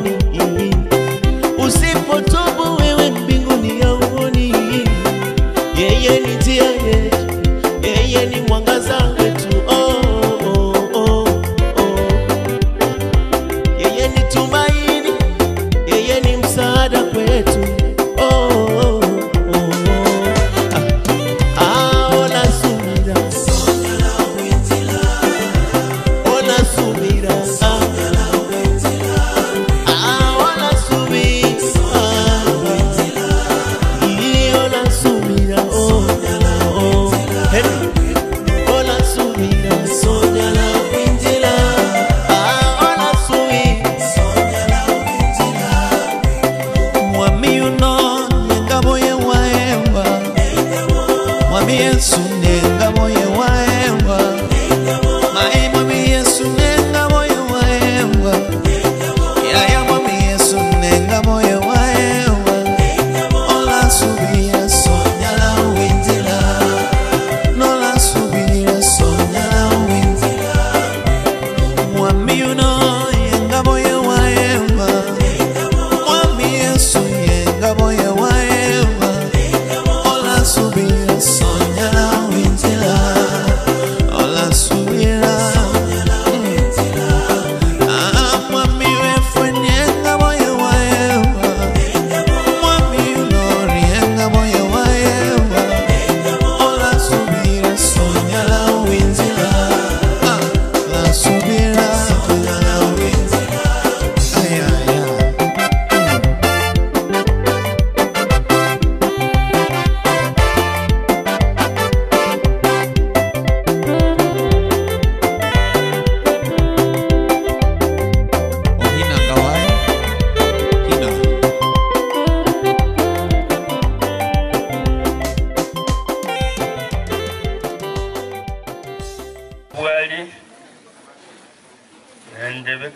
hauoni. Usipotubu wewe mbinguni hauoni. Yeye ni njia yetu, yeye ni mwangaza wetu. Yeye ni tumaini, yeye ni msaada kwetu.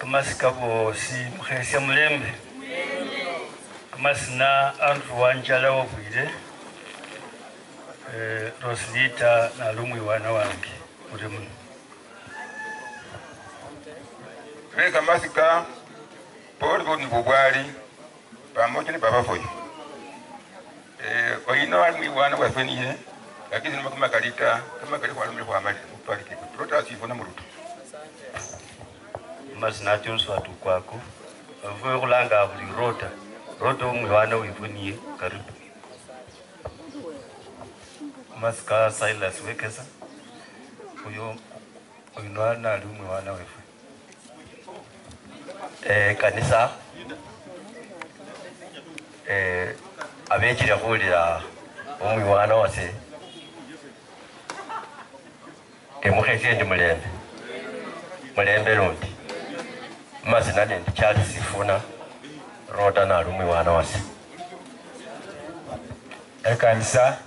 Maskabo si mkhesi mulembe masna antu wanjala wabwire Roslita na lumwi wana wange urimu Reka masika porgo ni bubwali pamoja ni baba foyo oyino alumwi wana wafeniye lakini nimakuma kalita kama kalikuwa alumwi kwa amali mutwalike rota asifona muruto masna chonso atu kwako vuyo kulanga buli rota umwe wana wifuniye karibu Maska Silas Wekesa uyo oyinwana lumwe wana wefu kanisa abekira kulira umwe wana wase mukhesi ndi mulembe lundi mazina ndi Charles Sifuna rota na lumwe wana wase kanisa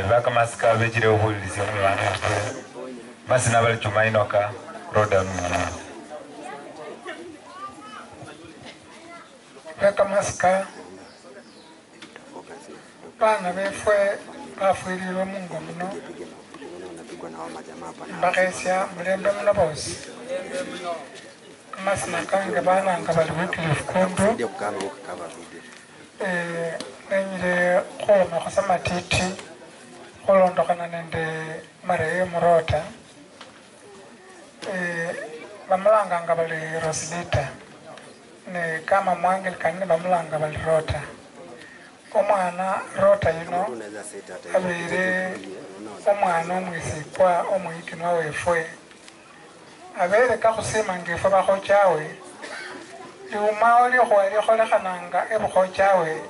vaka masika vechire uhulisi umwe wana wase masina bali Tumainoka roda mwana vaka masika bana befwe bafwirirwe mungo muno bakesya mulembe muno bosi masina kange bananga bali Wycliffe Kundu nenyire khoma khusamatiti khulondokana nende marehemu Rota bamulanganga bali Roslita ne kama Mwangilikani bamulanga bali Rota omwana Rota yuno abere omwana omwisikwa omwikinwa wefwe abere kakhusima ngefwe bakhochawe liuma olikhuwa likholekhananga ebukhochawe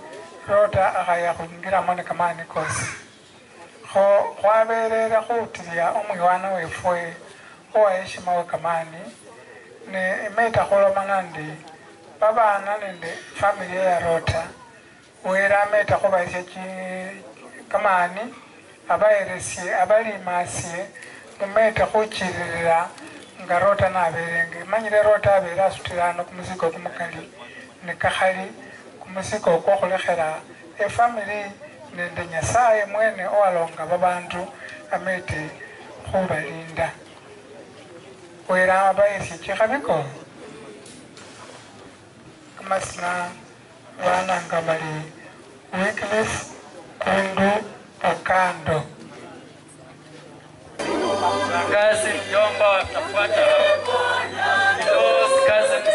Rota akhaya khungilamo ne kamani kosi khwaberere khutilya omwiwana wefwe owaeshima we kamani ne imeta khulomana ndi babana nende family ya Rota wera meta khubaisya kamani abayeresye abalimasye mumeta khuchirira nga Rota naberenge manyire Rota abere asutirano kumusiko kumukali nekakhali kumusiko kwokhulekhela efamily nende Nyasaye mwene owalonga babandu amete khubalinda wera abayesye chikhabiko amasina wananga bali Wycliffe Kundu Okando. Shangazi, mjomba watafuata. Those cousins.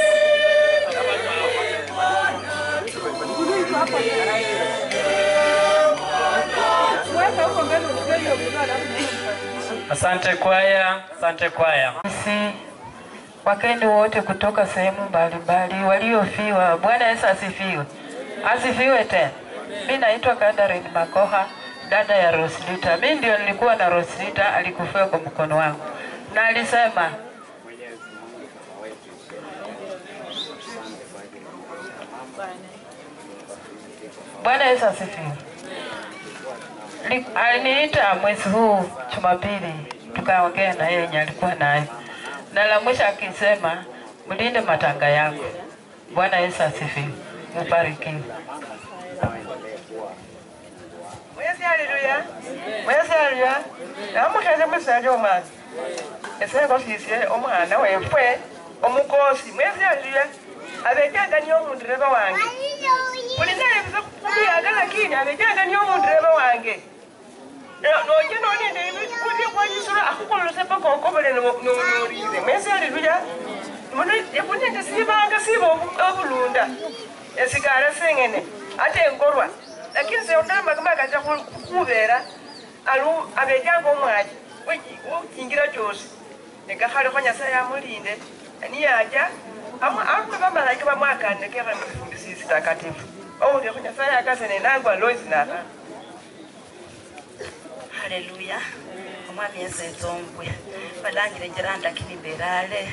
Asante kwaya, asante kwaya. Sisi Wakende wote kutoka sehemu mbalimbali waliofiwa, Bwana Yesu asifiwe. Asifiwe tena. Mimi naitwa Catherine Makoha, dada ya Roslita. Mimi ndio nilikuwa na Roslita, alikufia kwa mkono wangu. Na alisema Bwana Yesu asifiwe. Aliniita mwezi huu Jumapili, tukaongea na yeye alikuwa naye. Na la mwisho akisema mlinde matanga yangu. Bwana Yesu asifiwe. Mbarikiwe. Mwezi haleluya. Mwezi haleluya. Namukaze musaje omwana. Ese ko sisiye omwana wefwe omukosi mwezi haleluya. Abejanga niyo mundreba wange. Kulinaye biza kubiyaga lakini abejanga niyo mundreba wange. Noje none ndebe kuti kwanyisura akukolose pako okobele no rize. Mwezi haleluya. Muno ekunende sibanga sibo obulunda. Esigara sengene ate enkorwa. Lakini se ondama kama kaja kubera alu abejanga omwaji ukingira cyose nekahale ko Nyasaye amulinde ani yaja amwe bamalaika bamwakane kera mufundisisi takatifu owo ko Nyasaye akasene nangwa loizi na haleluya omwami Yesu ezombwe balangire jeranda kiniberale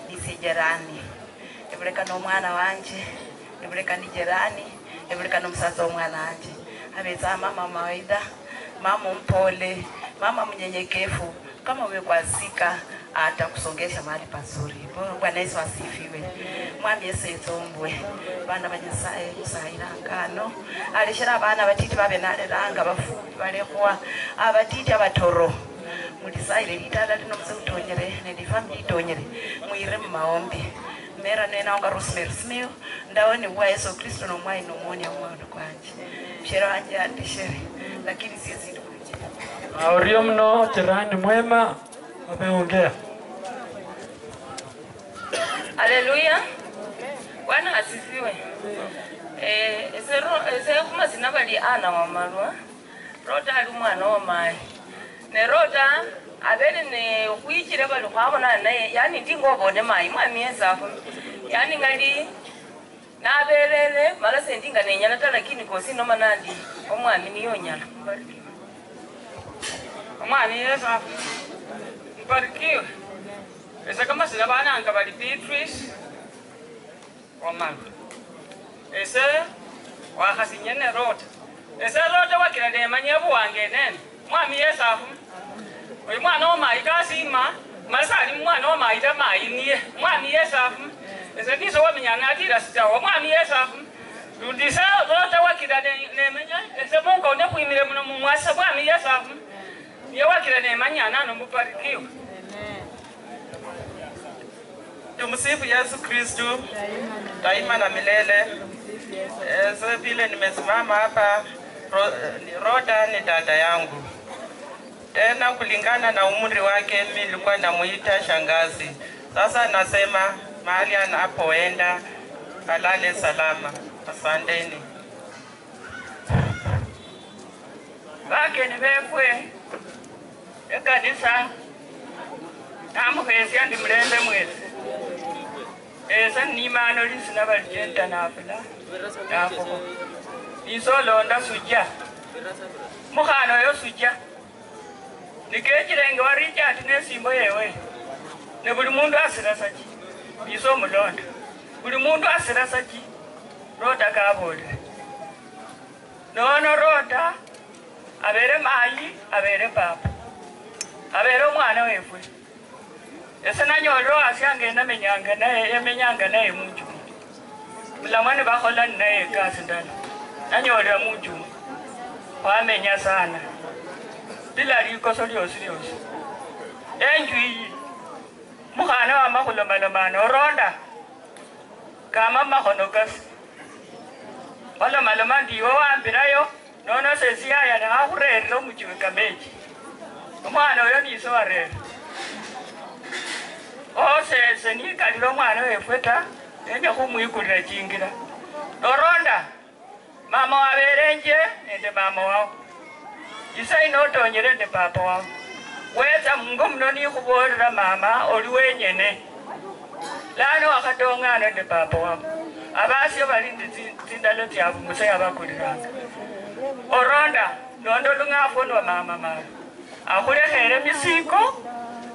nisijerani ebuleka n'omwana wanje ebuleka ni jerani ebuleka n'omusaza omwana wanje abeza mama mawaida mama mpole mama mnyenyekevu kama umekwazika atakusongesha mahali pazuri. Bwana Yesu asifiwe. Mwami Yesu ezombwe bana banyasaye kusahira ngano alishira bana batiti babe naleranga bafundi balekwa abatiti abatoro mulisaire litala lino msutonyere ne family tonyere muire mu maombi mera nena nga Rosemary Smith ndaone bwa Yesu Kristo no mwai no mwonya mwana kwanje shera anje andishere lakini sisi ndio Aurio mno jirani mwema ameongea. Haleluya. Bwana asifiwe. Ese kuma sinabali ana wa marwa. Rota ali mwana wa mai. Ne rota abene ne kuichire bali kwabona naye yani ndingo bone mai mwami Yesu. Yani ngali nabelele mala sendinga nenyana lakini kosi no manandi omwami niyo nyala. Mwami Yesu mbarikiwe. Ese kama sina bana anga bali Beatrice Omar. Ese wakasinyene rota. Ese rota wakira de manyebu wange nene. Mwami Yesu oyi mwana oma ikasima masali mwana oma ita mayinie. Mwami Yesu ese ndiso wamenyana atira sitawo. Mwami Yesu ndisa rota wakira de menya. Ese mungu ne kuimire muno mwasa mwami Yesu yewakira nemanyana nomubarikiwe. Tumsifu Yesu Kristo daima na milele. Sasa vile nimesimama hapa, Roda ni dada yangu. Tena kulingana na umri wake mimi nilikuwa namuita shangazi. Sasa nasema mahali anapoenda alale salama. Asanteni. Bake ni befwe ekanisa namuhesi andi mlembe mwezi esa nimano lisina balijenta nafula nafoko isolonda suja mukhano yo suja nikechirenge waricha ati nesimbo yewe ne buli mundu asira sachi iso mulonda buli mundu asira sachi Roda kabole nono Roda abere mayi abere papa abere omwana wefwe ese nanyolo asyange namenyanga naye yemenyanga naye munju mulamwane bakhola naye kasi ndana nanyola munju wamenya sana bila likoso lyosi enju iyi mukhana wamakhulomaloman oronda kama mahono kasi wala malama ndiwo wambirayo nono sesi yaya nakhurerera omuchiweka mechi omwana oyo niso warera osese nikalira omwana wefwe ta nenya khumwikulira chingira noronda mama waberenje nende mama wao isai notonyere nende papa wao weza mungo muno nikhubolera mama oli wenyene lano wakhatongana nende papa wao abasio bali nende tsindalo tsyabwe musai abakuliranga oronda londo lung'afu olwa mama mama akhulekhere misiko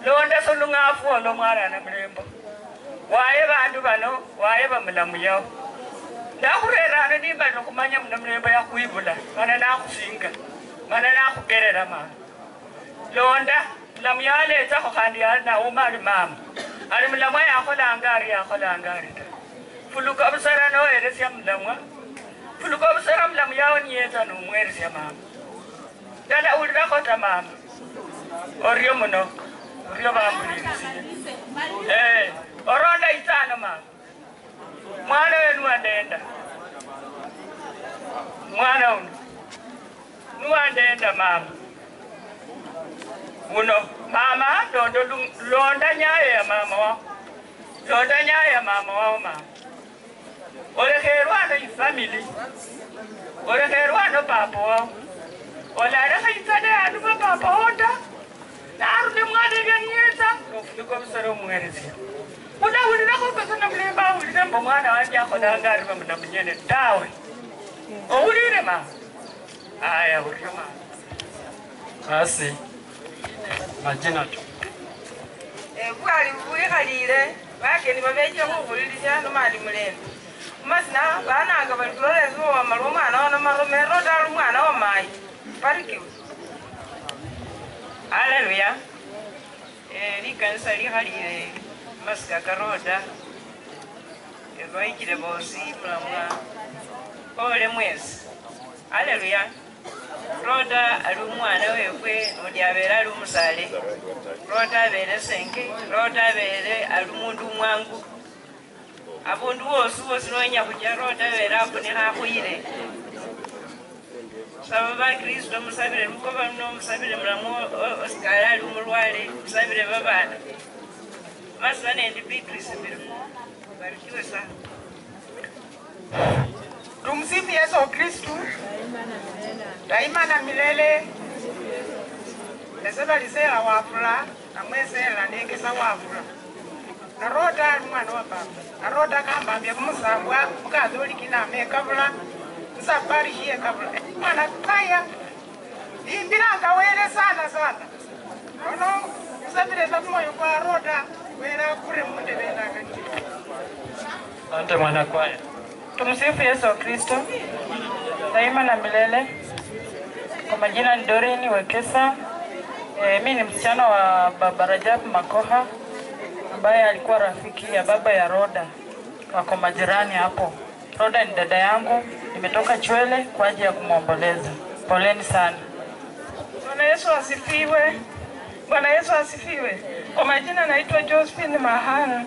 londa so lung'afu olwo mwana na mulembo waye bandu bano waye bamulamu yao ndakhurerano nimbalira khumanya muna mulembo yakhwibula mana nakhusinga mana nakhukerera mama londa mulamu yaletsakho khandi ali nawuma ali mama ali mulamu yakholanga ari ta fuluka busara noweresya mulamwa fuluka busara mulamu yawo niyetsa nomweresya mama dala ulirakho ta mama oryo muno oryo bambulirisiye oronda itsano mama mwana wenu wandenda mwana uno nuwandenda mama uno mama londa nyayo ya mama wao londa nyayo ya mama wao mama olekherwano ifamily olekherwano papa wao olalekha itsane anu ba papa wota narude mwana ebyanyetsa nofunika obusara omweresya ulawulirakho kosana mulembe awulire mbo mwana wanje akholanga ari bamuna munyene tawe owulire mama aya uryo mama basi majina tu bwali bwikhalile bakeni babeche khukhulilisa nomali mulembe umasina bananga bali kulolesa wamala omwana wano maromero dala omwana wamayi barikiwe haleluya likanisa likhalile masika karoda ebaikile bosi mulamwa ole mwezi haleluya roda ali omwana wefwe odi abere ali omusale roda abere senke roda abere ali omundu omwangu abundu wosi nonya khuja roda abere afunikha akhuyile saba bakristo musabire lukoba luno musabire mulamu osikale ali omulwale musabire babana masiba nendi Beatrice Mbiru barikiwe sana. Tumsifu Yesu Kristu daima na milele. Neseba lisela wafula na mwesela nengesa wafula na roda mwana wa baba na roda kamba mbya kumusambwa mukazoli kina mekabula nsabari hiye kabula mwana kaya imbiranga wele sana ono musabire bamoyo kwa roda wera kure munde benanga ni ante mwana kwaya. Tumsifu Yesu Kristo daima na milele. Kwa majina ni Doreen Wekesa. Mimi ni msichana wa Baba Rajab Makoha ambaye alikuwa rafiki ya baba ya Roda. Wako majirani hapo. Roda ni dada yangu. Nimetoka Chwele kwa ajili ya kumwomboleza. Poleni sana. Bwana Yesu asifiwe. Bwana Yesu asifiwe. Kwa majina naitwa Josephine Mahana.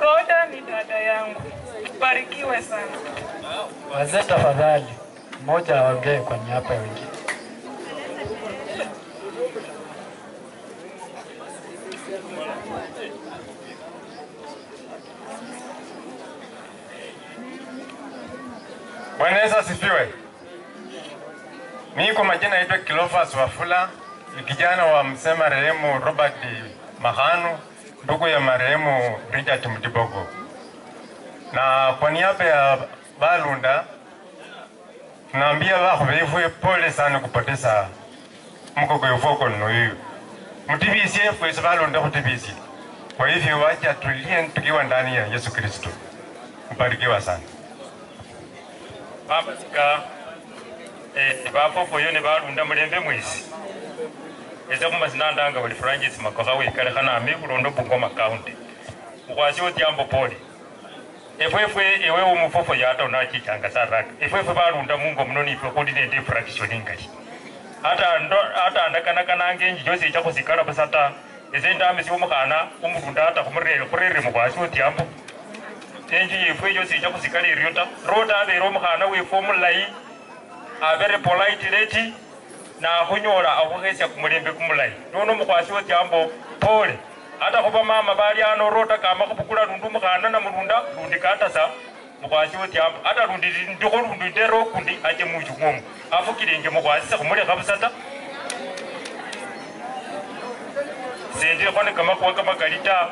Roda ni dada yangu. Barikiwe sana. Wazee tafadhali, mmoja aongee kwa niaba ya wengine. Bwana Yesu asifiwe. Mimi kwa majina naitwa Kilofas Wafula, ni kijana wa msema marehemu Robert Mahano, ndugu ya marehemu Richard Mutibogo. Na kwa niaba ya Balunda tunaambia bakhubeifwe pole sana kupoteza mkoko yofoko noyo. Mtibisi fwe Balunda kutibisi. Kwa hivyo wacha tulie tukiwa ndani ya Yesu Kristo. Mbarikiwa sana. Baba sika bafofo yone Balunda mulembe mwisi. Eza kumazinandanga bali Francis Makoha wekale kana amikulondo Bungoma County. Ukwasyo tyambo pole. Efwe ewe umufofo yato na chichanga saraka. Efwe Balunda mungo mnoni ifwe coordinate fraction ingashi. Hata andakana kanange njose cha kusikala basata ezenda amisi umukana umurunda hata kumurere kurere mukwasyo tyambo. enji yefu ejo sija kusikali riota rota be romukhana wefu omulayi abere polite leti na kunyola akukhesya kumulembe kumulayi nono mukhwasi wotyambo pole hata khuba mama bali ano rota kama khubukula lundu mukhana na mulunda lundi katasa mukhwasi wotyambo hata lundi ndikho lundu ndero kundi aje muchungomu afukilenge mukhwasi sekhumulekha busa ta sendikho ne kamakhuwa kamakali ta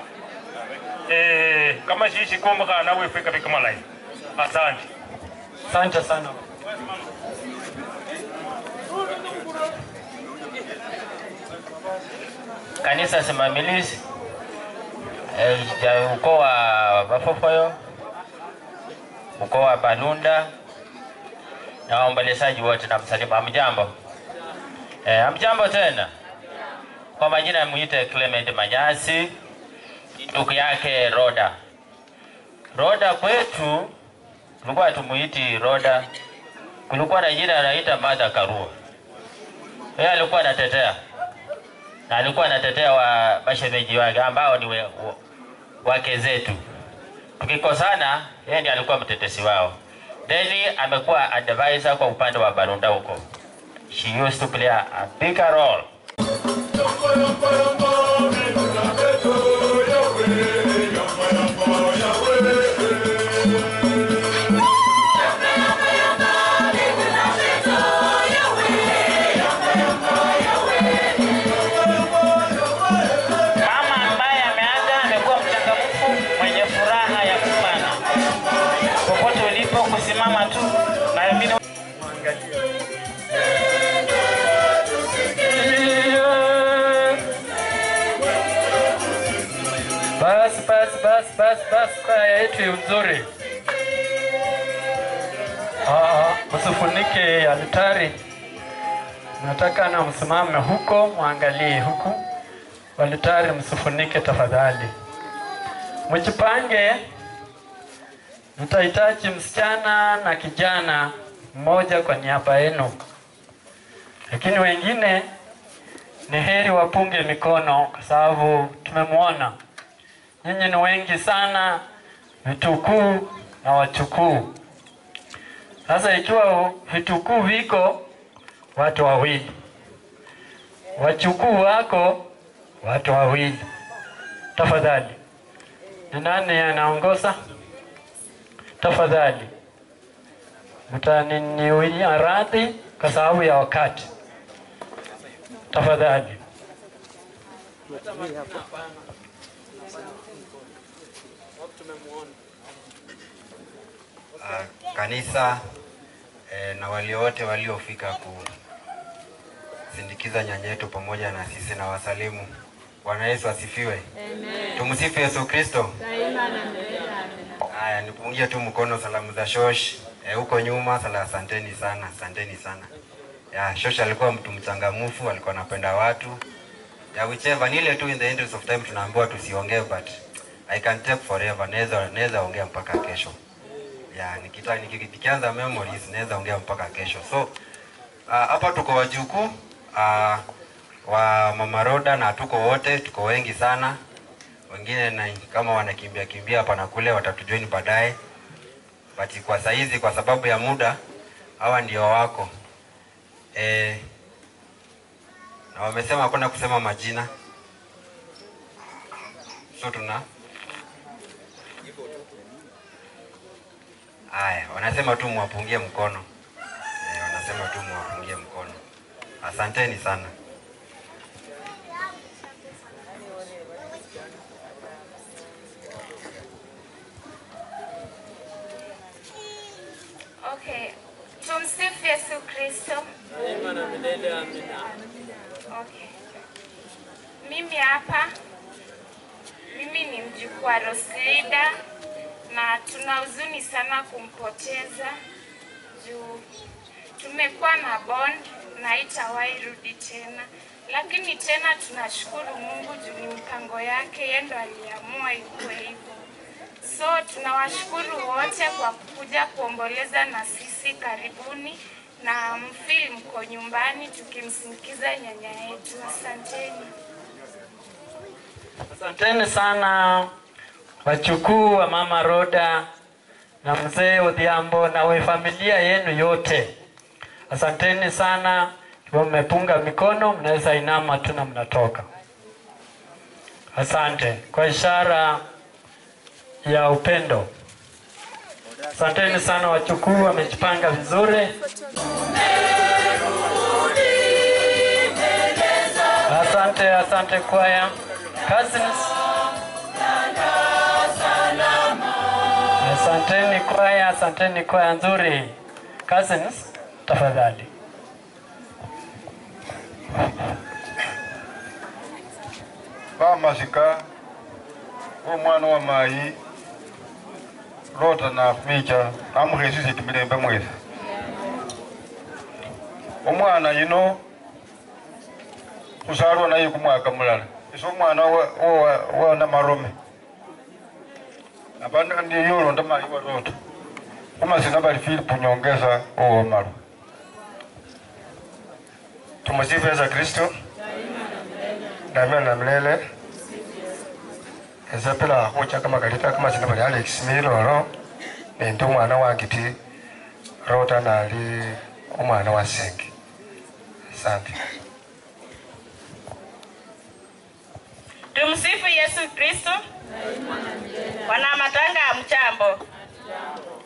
kama shishi komukhana wefwe kabe kamalayi asante Asante sana. Kanisa simamilizi ukoo wa Bafofoyo, ukoo wa Balunda na waombolezaji wote na msalimu. Hamjambo? Hamjambo tena. Kwa majina muite Clement Manyasi, ndugu yake Roda. Roda kwetu tulikuwa tumuiti Roda, kulikuwa na jina anaita Mother Karua. Yeye alikuwa anatetea na alikuwa anatetea wa mashemeji wake ambao ni wake zetu. Tukikosana yeye ndiye alikuwa mtetesi wao. Then amekuwa advisor kwa upande wa Balunda huko. She used to play a bigger role. Kusimama tu na mimi bas kaya yetu nzuri. Msifunike altari. Nataka na msimame huko, muangalie huku. Altari msifunike tafadhali. Mjipange. Nitahitaji msichana na kijana mmoja kwa niaba yenu. Lakini wengine ni heri wapunge mikono kwa sababu tumemwona. Nyinyi ni wengi sana, vitukuu na wachukuu. Sasa ikiwa vitukuu viko watu wawili, wachukuu wako watu wawili. Tafadhali. Ni nani anaongoza? Tafadhali. Mtaniwia radhi kwa sababu ya wakati. Tafadhali. Kanisa na wale wote waliofika kusindikiza nyanya yetu pamoja na sisi na wasalimu. Bwana Yesu asifiwe. Amen. Tumsifu Yesu Kristo. Haya, nipungie tu mkono salamu za shosh. Huko nyuma asanteni sana, asanteni sana. Ya shosh alikuwa mtu mchangamufu, alikuwa anapenda watu. Ya whichever ni ile tu in the interest of time tunaambiwa tusiongee, but I can take forever. Naweza ongea mpaka kesho. Ya nikianza memories naweza ongea mpaka kesho. So hapa tuko wajukuu wa Mama Roda na tuko wote, tuko wengi sana. Wengine na kama wanakimbia hapa na kule watatujoin baadaye. But kwa saizi kwa sababu ya muda hawa ndio wako. Na wamesema hakuna kusema majina. So wanasema tu muwapungie mkono. Wanasema tu muwapungie mkono. Asanteni sana. Okay. Tumsifu Yesu Kristo. Amina. Okay. Mimi ni mjukuu wa Roslida na tuna huzuni sana kumpoteza juu tumekuwa na bond na haitawahi rudi tena, lakini tena tunashukuru Mungu juu ni mpango yake, yeye ndo aliamua ikuwe hivyo. So tunawashukuru wote kwa kukuja kuomboleza na sisi. Karibuni na mfeel mko nyumbani tukimsindikiza nyanya yetu. Asanteni. Asanteni sana wachukuu wa mama Roda na mzee Odhiambo na we familia yenu yote, asanteni sana. Kwa mmepunga mikono, mnaweza inama tu na mnatoka. Asante kwa ishara ya upendo. Asanteni sana wachukuu, wamejipanga vizuri. Asante kwaya. Cousins. Asanteni kwaya nzuri. Cousins, tafadhali. Mama sika umwana wa mai Rota na micha amuhesisi kimilembe mwezi. Omwana yino kusarwa na yiku mwaka mulala. Iso mwana wa na marome. Abanda ndi yoro ndama yiwa Rota. Kuma sinabali Philip nyongeza o maru. Tumasifu Yesu Kristo. Damia na mlele. Ezapela hocha kama kalita kama sinabali Alex Miloro. Nendo mwana wangiti Rota na ali umwana wa Sengi. Asante. Tumsifu Yesu Kristo. Wana matanga mchambo.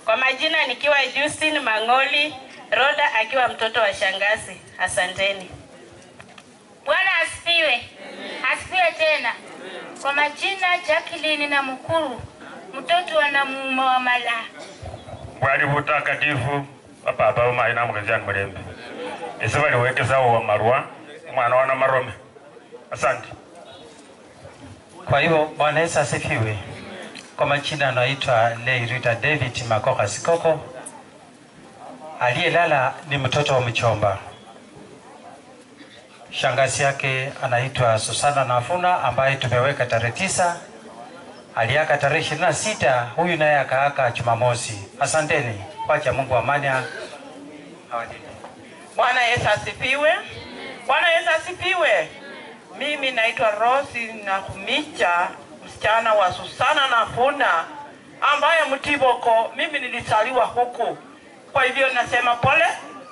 Kwa majina nikiwa Justin Mangoli, Roda akiwa mtoto wa shangazi. Asanteni. Bwana asifiwe. Asifiwe tena. Kwa majina Jacqueline na Mukuru, mtoto wa Namumo wa Mala. Wali butakatifu papa wa maina mkazani mrembe. Ese wali wekeza wa Marwa, mwana wa Marome. Asante. Kwa hivyo Bwana Yesu asifiwe. Kwa majina anaitwa Leirita David Makoha Sikoko. Aliyelala ni mtoto wa mchomba. Shangazi yake anaitwa Susana Nafuna ambaye tumeweka tarehe 9. Aliaka tarehe 26, huyu naye akaaka Jumamosi. Asanteni. Wacha Mungu amani awadinde. Bwana Yesu asifiwe. Bwana Yesu asifiwe. Mimi naitwa Rosi Nakumicha, msichana wa Susana Nafuna ambaye Mtiboko. Mimi nilisaliwa huku. Kwa hivyo nasema pole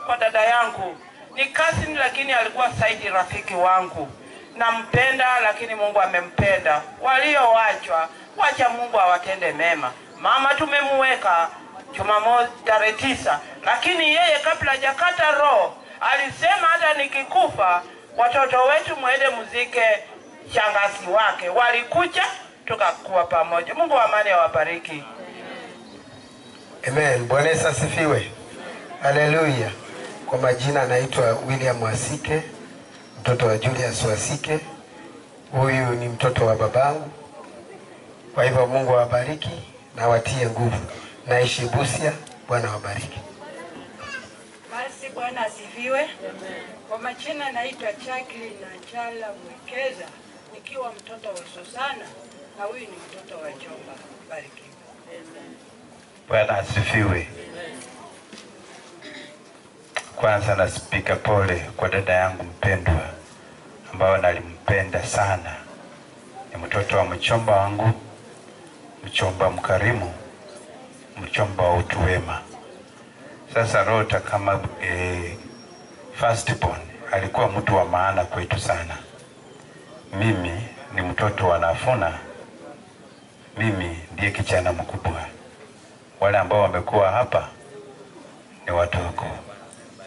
kwa dada yangu. Ni cousin lakini alikuwa saidi rafiki wangu. Nampenda lakini Mungu amempenda. Waliowachwa, wacha Mungu awatende mema. Mama tumemweka Jumamosi tarehe 9, lakini yeye kabla hajakata roho alisema hata nikikufa watoto wetu mwende muzike shangazi wake. Walikuja tukakuwa pamoja. Mungu wa amani awabariki. Amen. Bwana Yesu asifiwe. Haleluya. Kwa majina anaitwa William Wasike, mtoto wa Julius Wasike. Huyu ni mtoto wa babangu. Kwa hivyo Mungu awabariki na watie nguvu. Naishi Busia. Bwana wabariki. Basi Bwana asifiwe. Kwa majina naitwa Jacqueline na Chala Mwekeza, nikiwa mtoto wa Susana na huyu ni mtoto wa Chomba. Bariki. Bwana asifiwe. Kwanza naspika pole kwa dada yangu mpendwa ambao nalimpenda sana. Ni mtoto wa mchomba wangu, mchomba mkarimu, mchomba wa utu wema. Sasa Rota kama firstborn alikuwa mtu wa maana kwetu sana. Mimi ni mtoto wa Nafuna. Mimi ndiye kijana mkubwa. Wale ambao wamekuwa hapa ni watoto.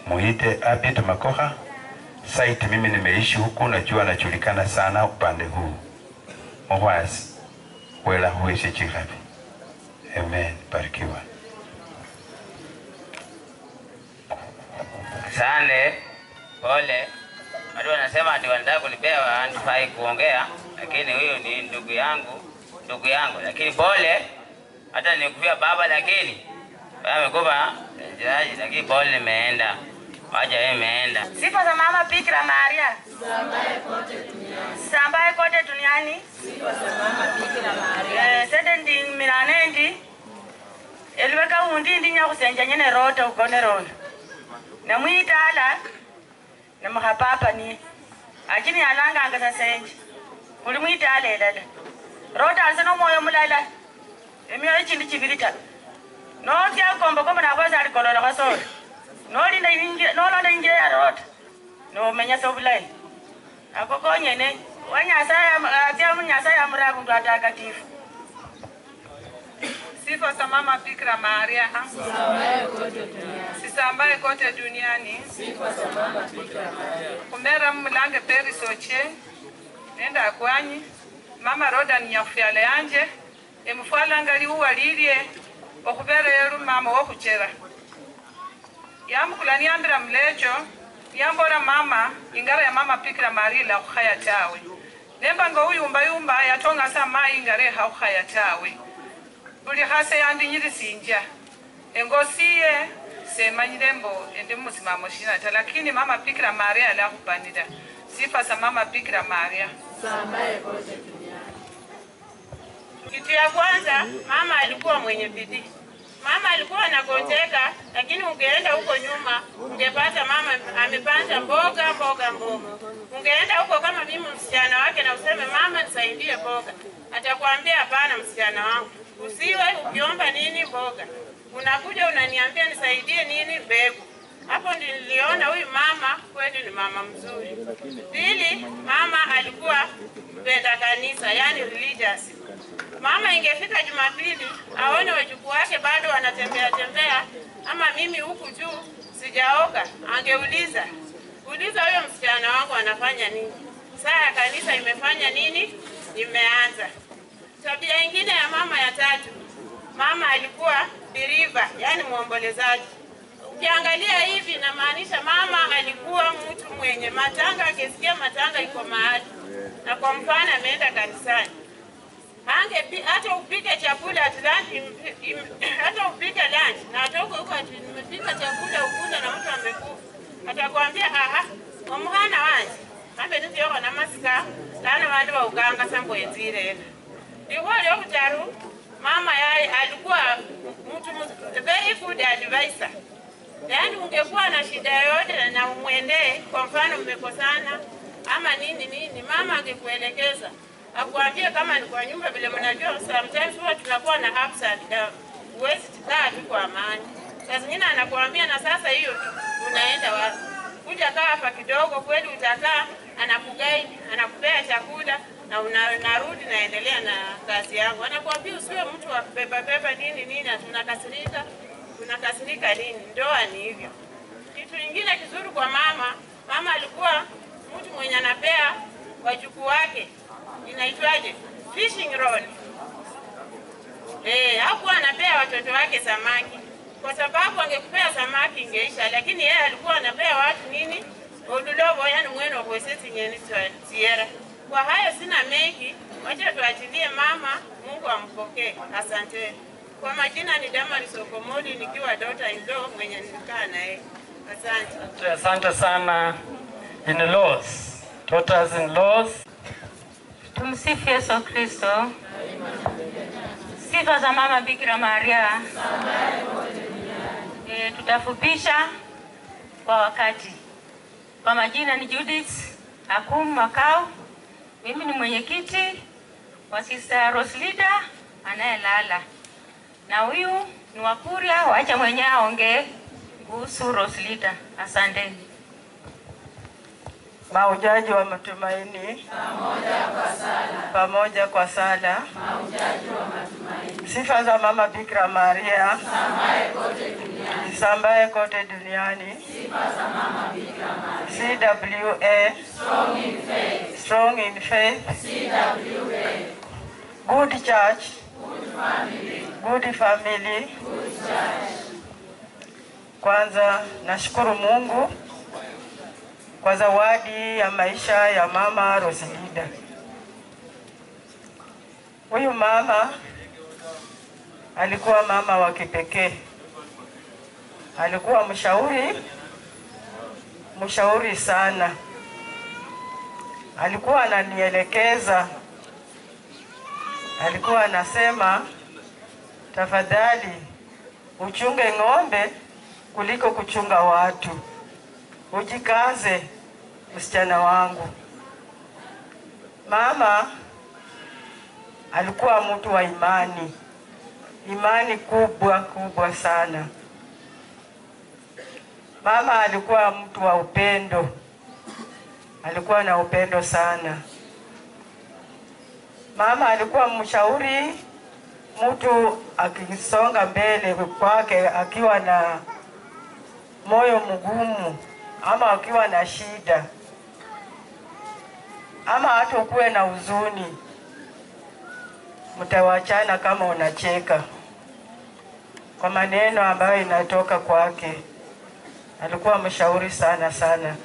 Muite Abid Makoha. Site mimi nimeishi huku, najua najulikana sana upande huu. Mwazi wela huishi Chikabi. Amen. Barikiwa. Asante. Pole. Watu wanasema ati wanataka kunipewa handifai kuongea, lakini huyu ni ndugu yangu. Lakini pole. Hata nikufia baba lakini amekufa jaji, lakini pole nimeenda. Wacha yeye imeenda. Sifa za mama Bikira Maria. Sambaye kote duniani. Sifa za mama Bikira Maria. Sende ndi miranendi. Elweka undi ndi nyakusenja nyene Rota ugonero. Na mwitala na muhapapa ni ajini alanga anga senje. Uli mwitala elala. Rota alseno moyo mulala. Emio chindi chibirita. No tia kombo kombo na kwaza alikolola kwaso. No linda inje, no londa inje ya rota. No menya sobulai. Akokonye ne. Wanyasa atia munyasa ya murabu ndo atakatifu. Sifa za Mama Bikira Maria. Sisambaye kote duniani. Kumera mlange peri soche. Nenda akwanyi. Mama Roda ni yafyale yanje. Emufwala ngali uwa lilie. Okubera yeru mama wokuchera. Yamukula niambira mlecho. Yambora mama. Ingara ya Mama Bikira Maria la kukhaya tawe. Nemba nga uyumba yumba yatonga sama ingare haukhaya tawe. Buli khase yandi nyiri sinja. Engosiye semanyire mbo ende musimamo shina ta lakini Mama Bikira Maria ala kupanida. Sifa za Mama Bikira Maria. Sambaye kote duniani. Kitu ya kwanza mama alikuwa mwenye bidii. Mama alikuwa anagonjeka lakini ungeenda huko nyuma ungepata mama amepanda mboga. Ungeenda huko kama mimi msichana wake na useme mama nisaidie mboga. Atakwambia hapana msichana wangu. Usiwe ukiomba nini mboga. Unakuja unaniambia nisaidie nini mbegu. Hapo niliona huyu mama kweli ni mama mzuri. Pili, mama alikuwa mpenda kanisa, yani religious. Mama ingefika Jumapili aone wajukuu wake bado wanatembea ama mimi huku juu sijaoga, angeuliza huyo msichana wangu anafanya nini? Saa ya kanisa imefanya nini? Imeanza. Tabia nyingine ya mama ya tatu, mama alikuwa believer, yani muombolezaji. Ukiangalia hivi inamaanisha mama alikuwa mtu mwenye matanga, akisikia matanga iko mahali. Na kwa mfano ameenda kanisani. Hata upike chakula hata upike lunch na atoka huko ati nimepika chakula ukunda na mtu amekufa. Atakwambia omuhana wanje ambe nziyoko na masika lana bantu ba uganga sambo enzire. Ndiko leo kutaru mama yaye alikuwa mtu very good advisor. Yaani ungekuwa na shida yoyote na umwendee, kwa mfano mmekosana ama nini mama angekuelekeza. Akuambie kama ni kwa nyumba vile mnajua sometimes huwa tunakuwa na ups and downs. Huwezi kukaa tu kwa amani. Sasa nyingine anakuambia na sasa hiyo unaenda wapi? Kuja kaa hapa kidogo kweli utakaa, anakuguide, anakupea chakula na unarudi naendelea na kazi yangu. Anakuambia usiwe mtu wa beba nini tunakasirika nini? Ndoa ni hivyo. Kitu kingine kizuri kwa mama alikuwa mtu mwenye anapea wajukuu wake inaitwaje? Fishing rod. Hakuwa anapea watoto wake samaki. Kwa sababu angekupea samaki ingeisha, lakini yeye alikuwa anapea watu nini? Odulobo, yani mweno kweseti nyeni tiera. Kwa hayo sina mengi, wacha tuachilie mama, Mungu ampokee. Asante. Kwa majina ni Damaris Okomoli nikiwa daughter-in-law mwenye nilikaa naye. Asante. Asante sana in-laws, daughters-in-laws. Tumsifu Yesu Kristo. Sifa za Mama Bikira Maria. Tutafupisha kwa wakati. Kwa majina ni Judith Akum Makao. Mimi ni mwenyekiti wa Sister Roslida anayelala. Na huyu ni Wakuria, wacha mwenye aongee kuhusu Roslida. Asanteni. Maujaji wa matumaini pamoja kwa sala. Sifa za Mama Bikira Maria zisambaye kote duniani. CWA, strong in faith. Good church, good family. Kwanza nashukuru Mungu kwa zawadi ya maisha ya Mama Roslida. Huyu mama alikuwa mama wa kipekee. Alikuwa mshauri sana. Alikuwa ananielekeza. Alikuwa anasema tafadhali uchunge ng'ombe kuliko kuchunga watu. Ujikaze msichana wangu. Mama alikuwa mtu wa imani. imani kubwa sana. Mama alikuwa mtu wa upendo, alikuwa na upendo sana. Mama alikuwa mshauri, mtu akisonga mbele kwake akiwa na moyo mgumu ama akiwa na shida ama hata ukuwe na huzuni, mtawachana kama unacheka kwa maneno ambayo inatoka kwake. Alikuwa mshauri sana sana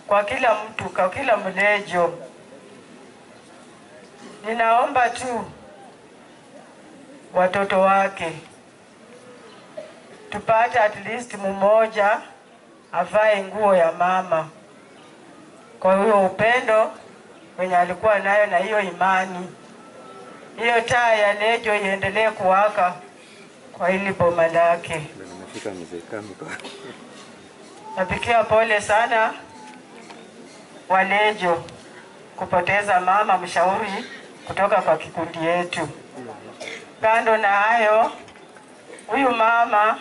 kwa kila mtu, kwa kila mlejo. Ninaomba tu watoto wake tupate at least mmoja avae nguo ya mama, kwa hiyo upendo wenye alikuwa nayo na hiyo imani. Hiyo taa ya lejo iendelee kuwaka kwa hili boma lake. Napikia pole sana walejo kupoteza mama mshauri kutoka kwa kikundi yetu. Kando na hayo, huyu mama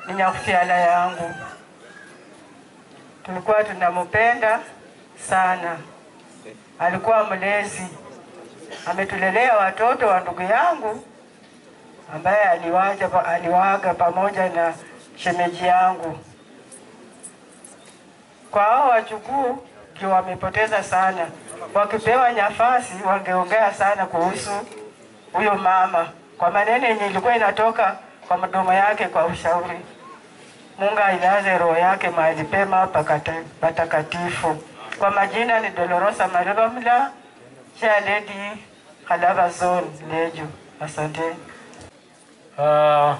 ni nyakufiala yangu. Tulikuwa tunampenda sana. Alikuwa mlezi. Ametulelea watoto wa ndugu yangu ambaye aliwaga pamoja na shemeji yangu. Kwa hao wachukuu ndio wamepoteza sana. Wakipewa nafasi wangeongea sana kuhusu huyo mama, kwa maneno yenye ilikuwa inatoka kwa mdomo yake kwa ushauri. Mungu ailaze roho yake mahali pema patakatifu. Kwa majina ni Dolorosa Maribamla, Chair Lady Halava Zone Lejo. Asante.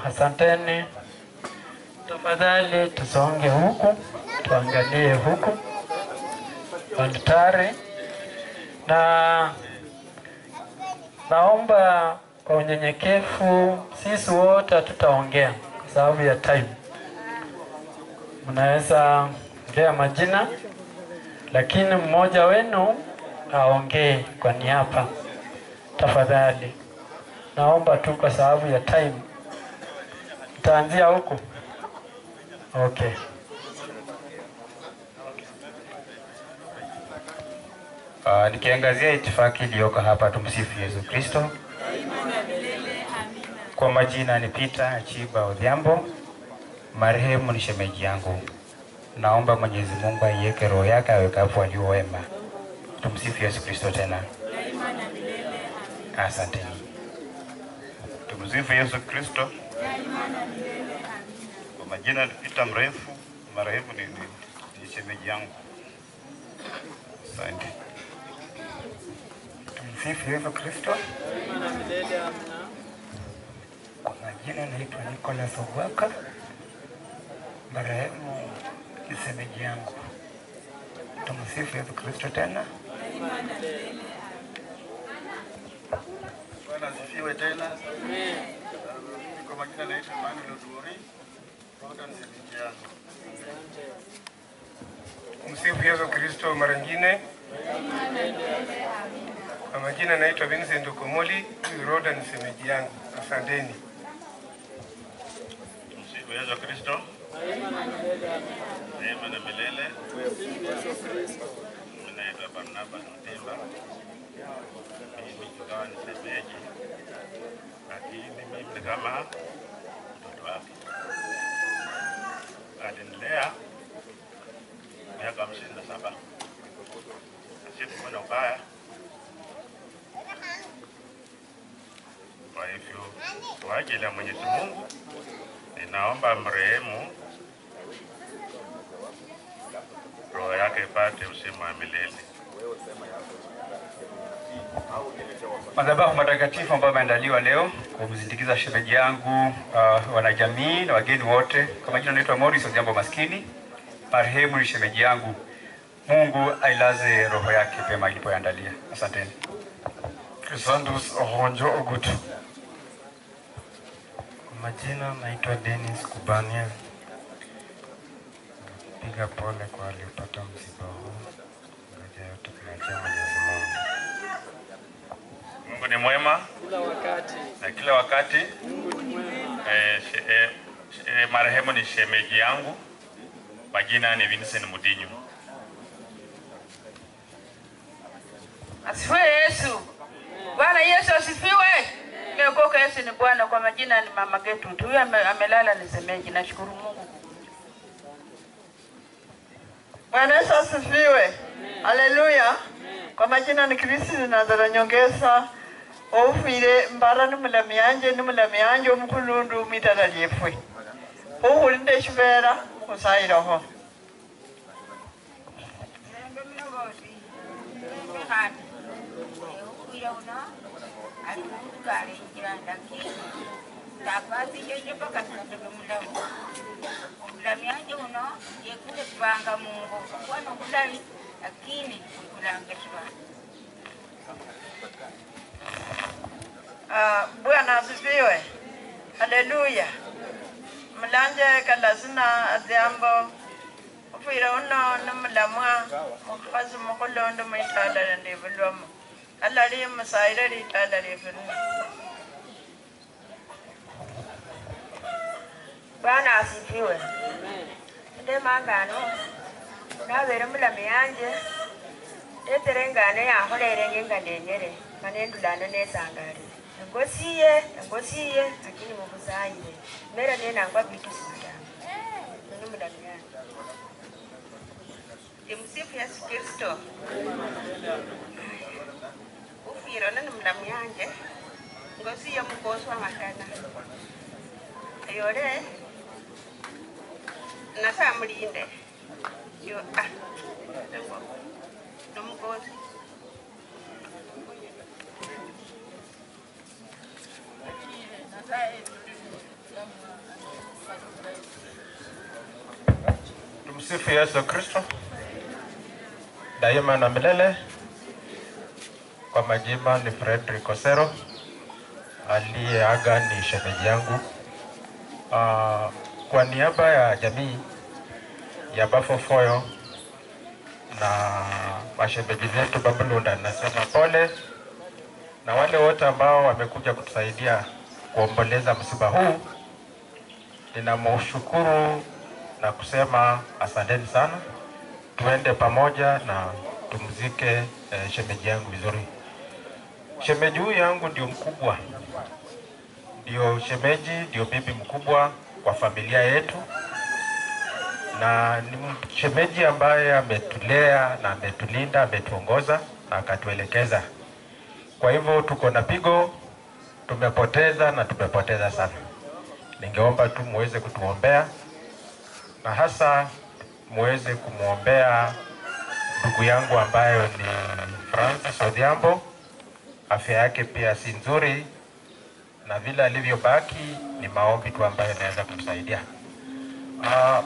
Asanteni. Tafadhali tusonge huku, tuangalie huku altare, na naomba kwa unyenyekevu, sisi wote tutaongea kwa sababu ya time. Mnaweza ongea majina, lakini mmoja wenu aongee kwa niaba. Tafadhali naomba tu kwa sababu ya time. Tutaanzia huku. Okay. Nikiangazia itifaki iliyoko hapa, tumsifu Yesu Kristo. Kwa majina ni Peter Chiba Odhiambo, marehemu ni shemeji yangu. Naomba Mwenyezi Mungu aiweke roho yake awekapo walio wema. Tumsifu Yesu Kristo tena. Asanteni. Tumsifu Yesu Kristo. Kwa majina ni Peter Mrefu, marehemu ni shemeji yangu. Asante. Tumsifu Yesu Kristo. Kwa majina naitwa Nicholas Ogwaka, marehemu ni shemeji yangu. Tumsifu Yesu Kristo tena. Bwana asifiwe tena. Kwa majina naitwa Manuel Oduri, kutoka shemeji yangu. Msifu Yesu Kristo mara nyingine. Kwa majina naitwa Vincent Okomoli, Roda ni shemeji yangu. Asanteni. Msifu Yesu Kristo. Neema na milele. Mimi naitwa Barnabas Mtemba. Mimi ingawa ni shemeji, lakini mimi ni kama mtoto wake. Alinilea miaka 57. Asiyekuwa na ubaya. Kwa hivyo, kwa ajili ya Mwenyezi Mungu, ninaomba marehemu roho yake ipate uzima wa milele. Madhabahu matakatifu ambayo yameandaliwa leo kumsindikiza shemeji yangu, wanajamii na wageni wote. Kwa majina naitwa Morris Odhiambo Maskini, marehemu ni shemeji yangu. Mungu ailaze roho yake pema ilipoandalia. Asanteni. Chrisandus Ohonjo Ogutu. Kwa majina naitwa Dennis Kubania. Piga pole kwa waliopata msiba huu. Ngoja yote tunaachia Mwenyezi Mungu. Mungu ni mwema na kila wakati. Marehemu ni shemeji yangu, majina ni Vincent Mudinyu. Asifiwe Yesu. Bwana Yesu asifiwe. Nimeokoka, Yesu ni Bwana. Kwa majina ni mama Getu. Huyu amelala ni semeji. Nashukuru Mungu. Bwana Yesu asifiwe. Haleluya. Kwa majina ni Kristo Nazara Nyongesa. Ofire mbara numulami yanje omukulundu mitala lyefwe. Ohulinde shivera kusayiraho. Bwana asifiwe. Haleluya. Mlanje kalasina adhiambo. Ufira uno numulamwa mukazi mukulondo mwitala ndibulwamo. Alali musaira litala lifiru. Bwana asifiwe. Nde mangano nabere mulami yanje eterengane yaholere ngengandenyere manendulano nesangale ngosiye lakini mubuzayire mera nenangwa bitu sida nini mulami yanje. Msifu Yesu Kristo. Ufira nani mulami yanje ngosiye mukoswa makana ayore nasa mulinde yo nomukozi Tumsifu Yesu Kristo daima na milele. Kwa majina ni Fredrick Osero, aliyeaga ni shemeji yangu. Kwa niaba ya jamii ya Bafofoyo na mashemeji zetu Babulunda, nasema pole, na wale wote ambao wamekuja kutusaidia kuomboleza msiba huu, ninamshukuru na kusema asanteni sana. Tuende pamoja na tumzike shemeji yangu vizuri. Shemeji huyu yangu ndio mkubwa, ndio shemeji, ndio bibi mkubwa kwa familia yetu, na ni shemeji ambaye ametulea na ametulinda, ametuongoza na akatuelekeza. Kwa hivyo tuko na pigo, tumepoteza na tumepoteza sana. Ningeomba tu muweze kutuombea, na hasa muweze kumuombea ndugu yangu ambayo ni Francis Odhiambo. Afya yake pia si nzuri, na vile alivyobaki ni maombi tu ambayo naweza kumsaidia.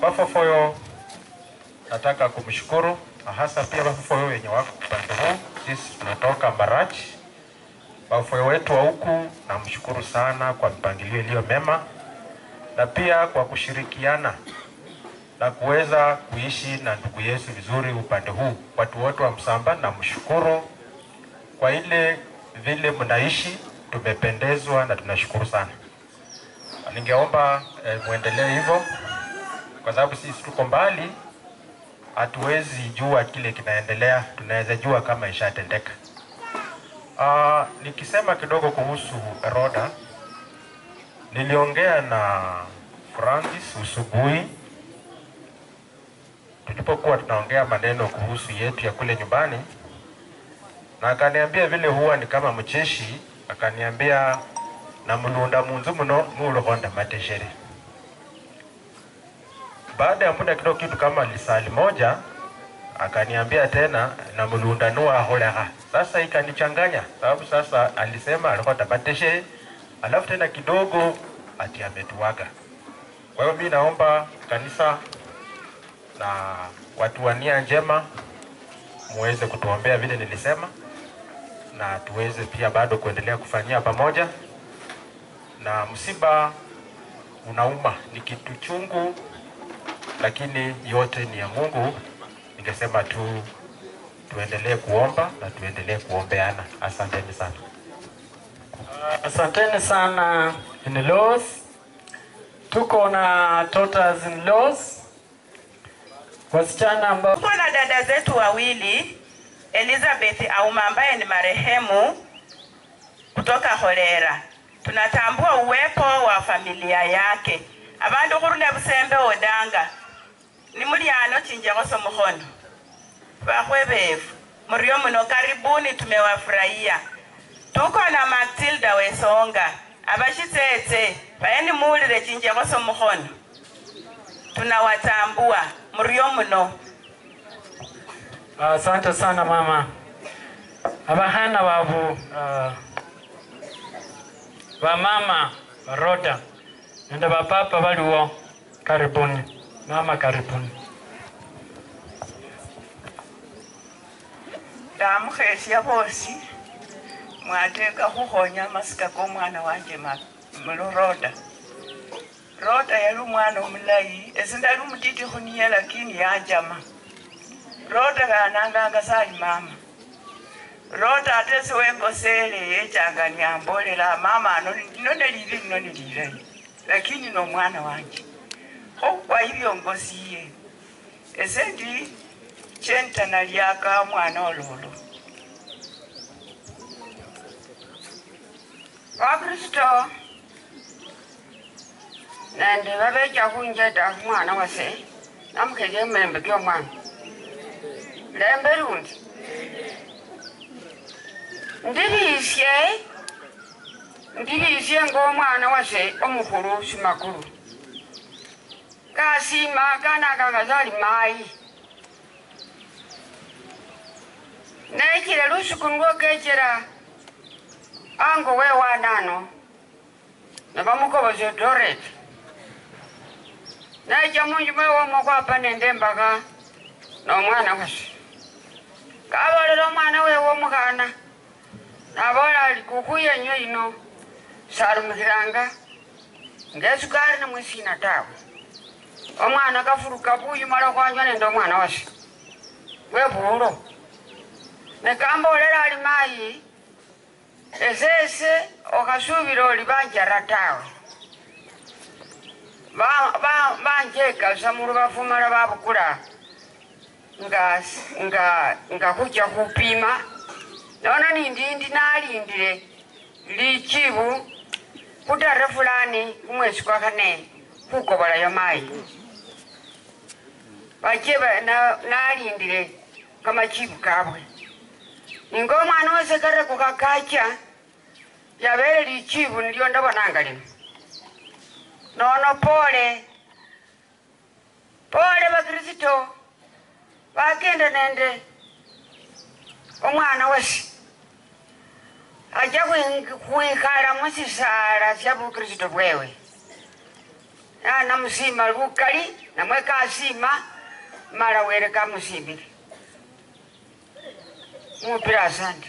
Bafofoyo nataka kumshukuru, hasa pia Bafofoyo wenye wako upande huu. Sisi tunatoka Marachi. Bafofoyo wetu wa huku namshukuru sana kwa mpangilio iliyo mema, na pia kwa kushirikiana na kuweza kuishi na ndugu Yesu vizuri upande huu. Watu wote wa Msamba namshukuru kwa ile vile mnaishi, tumependezwa na tunashukuru sana. Ningeomba muendelee hivyo, kwa sababu sisi tuko mbali, hatuwezi jua kile kinaendelea, tunaweza jua kama ishatendeka. Nikisema kidogo kuhusu Roda, niliongea na Francis usubuhi tulipokuwa tunaongea maneno kuhusu yetu ya kule nyumbani, na akaniambia vile huwa ni kama mcheshi, akaniambia na mulunda munzu muno mulohonda mateshere. Baada ya muda kidogo, kitu kama lisali moja, akaniambia tena na mulunda nuwa holeha. Sasa ikanichanganya, sababu sasa alisema alihonda mateshere, alafu tena kidogo ati ametuaga. Kwa hiyo mimi naomba kanisa na watu wa nia njema muweze kutuombea vile nilisema, na tuweze pia bado kuendelea kufanyia pamoja. Na msiba unauma, ni kitu chungu, lakini yote ni ya Mungu. Ningesema tu tuendelee kuomba na tuendelee kuombeana. Asanteni sana. Asanteni sana in-laws. Tuko na daughters in-laws. Wasichana ambao tuko na dada zetu wawili, Elizabeth Auma ambaye ni marehemu kutoka Holera. Tunatambua uwepo wa familia yake. Abandu kurule busembe odanga. Ni muliano chinjeko somuhono. Bakhwebefu. Murio muno karibuni, tumewafurahia. Tuko na Matilda Wesonga. Abashitsetse bayeni mulire chinjeko somuhono. Tunawatambua. Murio muno. asante sana mama. Abahana babu ba mama Rhoda nende ba papa baliwo, karibuni mama, karibuni. Ndamukhesya bosi mwateka khukhonya masika k'omwana wanje Rhoda. Rhoda yali umwana omulayi, esi ndali umutiti khuniye lakini yanjama. Rhoda kananganga sali mama. Rhoda ate siwengosele yechanga nyambolela mama none livi none lilayi, lakini no mwana wanje. Kwa hivyo ngosiye esendi chentana lyaka mwana ololo. Wakristo nende babeja kunjeta mwana wase namukheje mmembe kyo mwana lembe lundi ndilisye ng'omwana wase omukhulu simakulu kasima kanakanga sali mayi nechile lusuku nlwokechela ango wewanano nabamukobose Doret necha munju mwewomo kwapa nende mbaka n'omwana wase kabolela omwana wewe omukhana nabola ali kukuyenywe ino sarumikhilanga ngesukari namwisina tawe. Omwana kafuruka buyu mala kwanywa nende omwana wase webulo nekambolela ali mayi esese okasubila oli banjara tawe banjeka samulu bafumala babukula nga khucha khupima nono nindindi nalindile lichibu kutare fulani kumwesi kwa khane khukobolayo mayi bacheba nalindile kamachibu kabwe ningo omwana wese kare kukakacha yabele lichibu nilyo ndabonanga lino nono pole bakristo bakenda nende omwana wase aja khwikhala musisala sya bukristo bwewe namusima bukali namwe kasima mala wele kamusimbile mupila. Asante.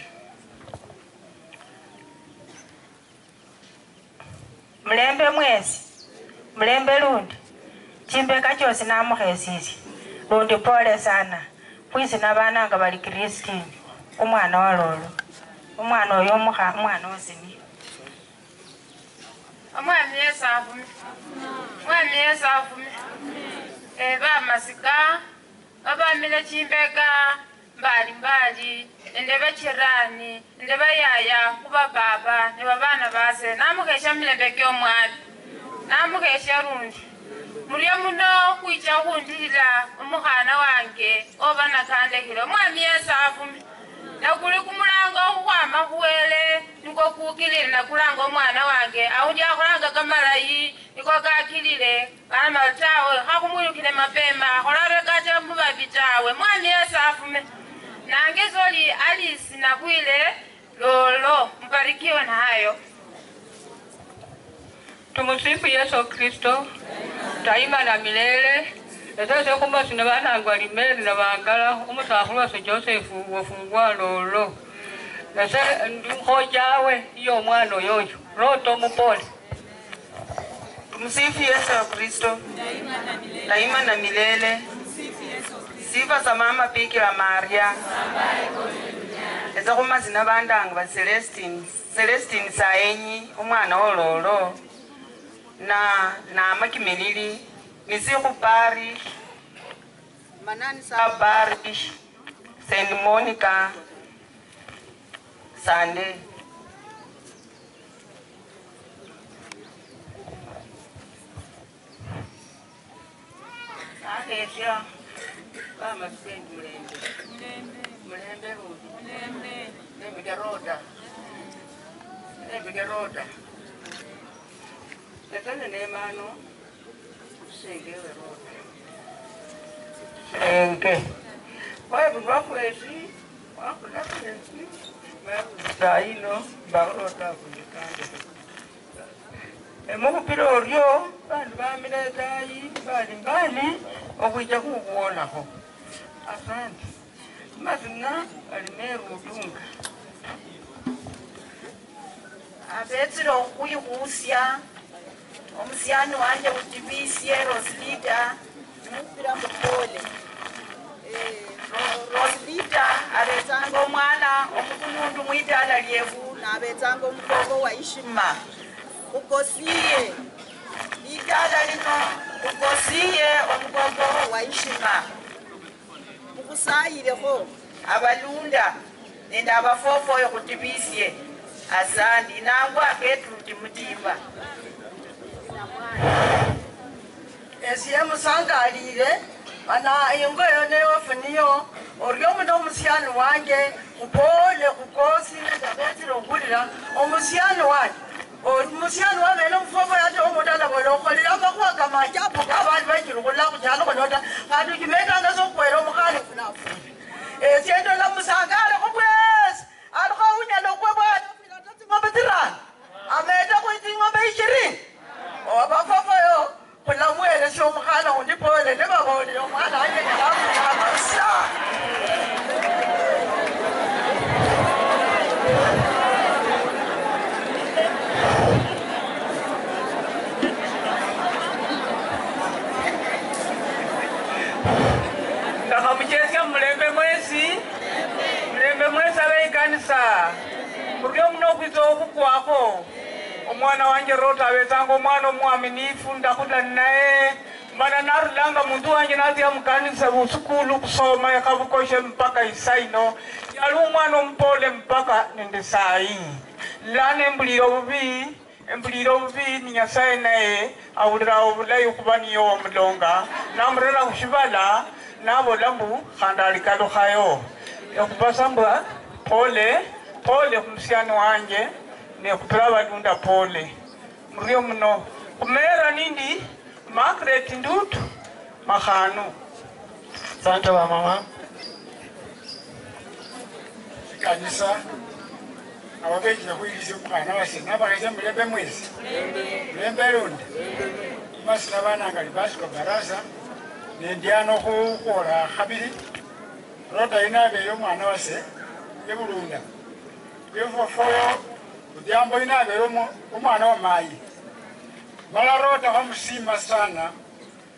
Mulembe mwezi mulembe lundi chimbeka chosi namukhesisye lundi pole sana kwisi nabananga bali Kristini umwana walolo umwana oyo umwana wasini omwami Yesu afume bamasika babamile chimbeka mbali nende bachirani nende bayaya kuba baba ne babana base namukhesha milembe ky'omwami namukhesha lundi mulyo muno kwicha khundilila omukhana wange oba nakandekhile omwami Yesu afume nakuli kumulango khukhwama khuwele niko kukilile nakulanga omwana wange awundi akhulanga kamalayi niko kakilile bana tawe khakhumwilukile mapema kholabe kate mubabi tawe mwami Yesu afume nange zoli Alice Nabwile lolo mbarikiwe na hayo. Tumusifu Yesu Kristo daima na milele. Esese kumba sina banangwa limeli na bangala umusakhulu wase Joseph wafungwa lolo ese nkhojawe iyo mwana oyoyo roto mupole. Tumusifu Yesu Kristo daima na milele. Sifa za mama Bikira Maria eza kumazina bandanga ba Celestine Saenyi umwana ololo na makimilili Misiku Parish Manani Sa Parish Saint Monica Sunday. Ahesia kama sendi Mlembe rudi Mlembe roda Ekane nemano Segewe roda Senge Wewe wakwezi wakwezi Saino barota kulikande Emukupira oryo bantu bamira dai bali okuja kukuonako asante mazina alimeru udunga abetsira okuyihusya omusyani wanje utibisye Roslita mupira mupole Roslita abetsanga omwana omukunundu mwidala lyevu nabetsanga omugogo wa Ishima ukosiye idala lino ukosiye omugogo wa Ishima ukusayileko abalunda nende abafofoyo kutibisye asandi nangwa Gertrude Mutimba esiye musangalire ana ingoyo newafuniyo oryo muno omusyani wanje upole kukosi ndabetsira okulira omusyani wanje omusyani wabene omufofo yate omudala bolokolera abakwaka majabu abantu bajira okulla kukyalo konota kanti ukimetanga sokukwera omukhali funafu esyendola musangale kubwesi alikho unyala okwebwana ng'ombe tirano ameta kuiti ng'ombe 20 abafofoyo kulamwelesya omukhana undi pole nebabonile omwana wanje ngalafuamasa Ndakamuchesya mulembe mwesi abeikanisa kuryo muno kwiza okukwako omwana wanje Rota abetsanga omwana omwaminifu ndakuda naye mbana narulanga muntu wanje nazya mukanisa busukulu kusoma yakabukoshe mpaka isaino yali omwana omupole mpaka nende sayi lana embulira obubi ni Nyasaye naye awulira obulayi okuba niyo wamulonga namurera kushibala nabolambu khandi alikalukhayo okupasambwa pole kumusyani wanje nekupira balunda pole muryo muno kumera nindi Margaret Ndutu Makhanu. Asante wa mama. Kanisa ababekira kuyiriza omwana wase nabakaza mulembe mwezi mulembe lundi masina bananga libasiko baraza nendyana okukwola khabiri Rota inabeere omwana wase ebulunda kwefofoyo udyambo inabeere omwana wa mayi mala Rota khamusima sana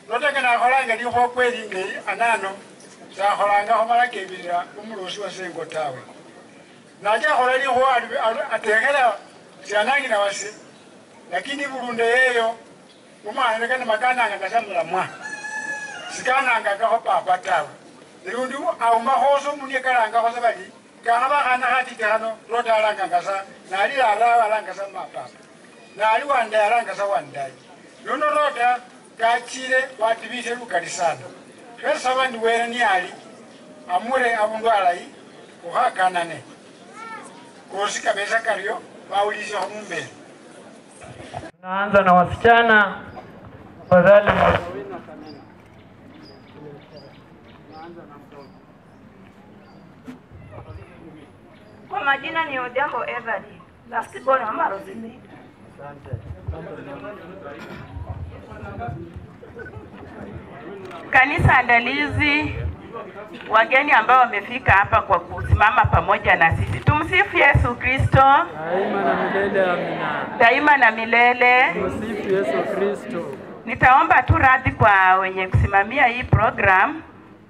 Rota kenakholanga likho kwelingei anano sakholangakho mala kebirira omulusi wa sengo tawe najakhola likho atekhela syanangina wase lakini bulunda yeyo omwana nekane makananga ngasamulamwa sikanangakakho papa tawe lundi aumakhoso omundu yekalangakho sabali kana bakhana khatiti khano Rota alangangasa nali ala alangasa mapapa nali wandai alangasa wandai nono Rota kachile watibise lukali sana khesaba ndi were niyali amure abundu alayi ukhakanane kosi kabesa karyo bawulisekho mumbele. Naanza na wasichana fadhali. Kwa majina ni Odhiambo Everly. Last born mama Rosemary. Kanisa andalizi, wageni ambao wamefika hapa kwa kusimama pamoja na sisi. Tumsifu Yesu Kristo. Daima na milele amina. Daima na milele. Tumsifu Yesu Kristo. Nitaomba tu radhi kwa wenye kusimamia hii program.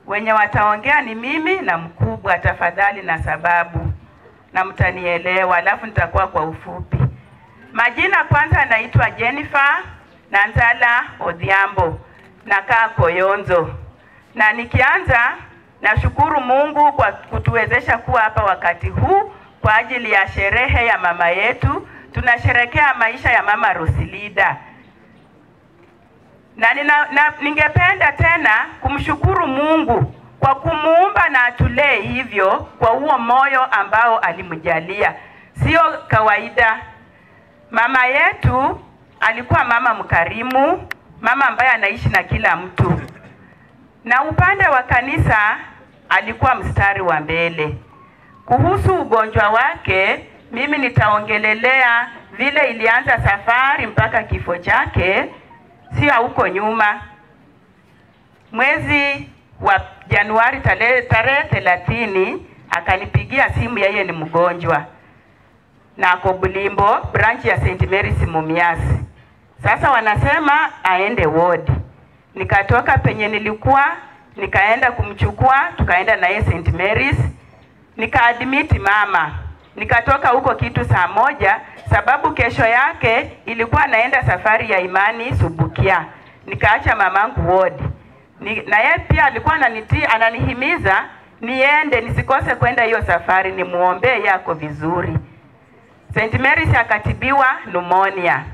Wenye wataongea ni mimi na mkubwa tafadhali na sababu. na mtanielewa, alafu nitakuwa kwa ufupi. Majina kwanza, naitwa Jennifer Nanzala Odhiambo, nakaa Koyonzo. Na nikianza, nashukuru Mungu kwa kutuwezesha kuwa hapa wakati huu kwa ajili ya sherehe ya mama yetu. Tunasherekea maisha ya mama Rosilida. Na ningependa tena kumshukuru Mungu kwa kumuumba na atulee hivyo kwa huo moyo ambao alimjalia. Sio kawaida. Mama yetu alikuwa mama mkarimu, mama ambaye anaishi na kila mtu. Na upande wa kanisa alikuwa mstari wa mbele. Kuhusu ugonjwa wake, mimi nitaongelelea vile ilianza safari mpaka kifo chake, sio huko nyuma. Mwezi wa Januari tarehe 30 akanipigia simu, yeye ni mgonjwa na ako Bulimbo, branch ya St. Mary's Mumias. Sasa wanasema aende ward. Nikatoka penye nilikuwa, nikaenda kumchukua, tukaenda na yeye St. Mary's. Nikaadmit mama. Nikatoka huko kitu saa 1 sababu kesho yake ilikuwa naenda safari ya imani Subukia. Nikaacha mamangu ward. Na yeye pia alikuwa ananihimiza niende nisikose kwenda hiyo safari, nimuombe yako vizuri. St. Mary's akatibiwa pneumonia.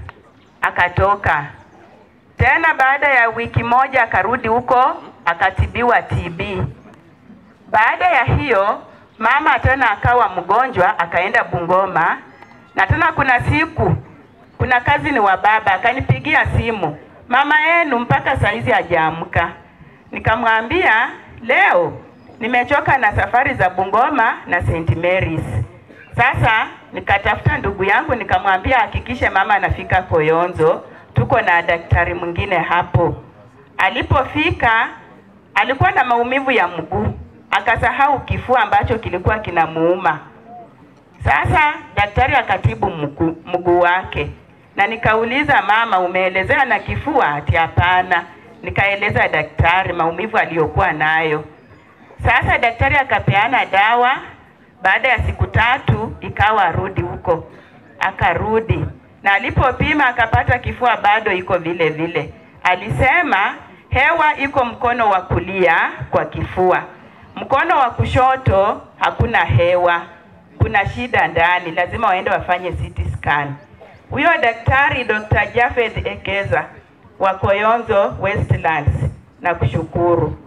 Akatoka. Tena baada ya wiki moja akarudi huko akatibiwa TB. Baada ya hiyo mama tena akawa mgonjwa, akaenda Bungoma. Na tena kuna siku, kuna kazi ni wa baba akanipigia simu, mama yenu mpaka saizi hajaamka. Nikamwambia leo nimechoka na safari za Bungoma na St. Mary's. Sasa nikatafuta ndugu yangu nikamwambia hakikishe mama anafika Koyonzo, tuko na daktari mwingine hapo. Alipofika alikuwa na maumivu ya mguu, akasahau kifua ambacho kilikuwa kinamuuma. Sasa daktari akatibu mguu wake. Na nikauliza mama, umeelezea na kifua? Ati hapana. Nikaeleza daktari maumivu aliyokuwa nayo. Sasa daktari akapeana dawa. Baada ya siku 3 ikawa arudi huko. Akarudi. Na alipopima akapata kifua bado iko vile vile. Alisema hewa iko mkono wa kulia kwa kifua. Mkono wa kushoto hakuna hewa. Kuna shida ndani, lazima waende wafanye CT scan. Huyo daktari Dr. Jafed Ekeza wa Koyonzo Westlands, na kushukuru.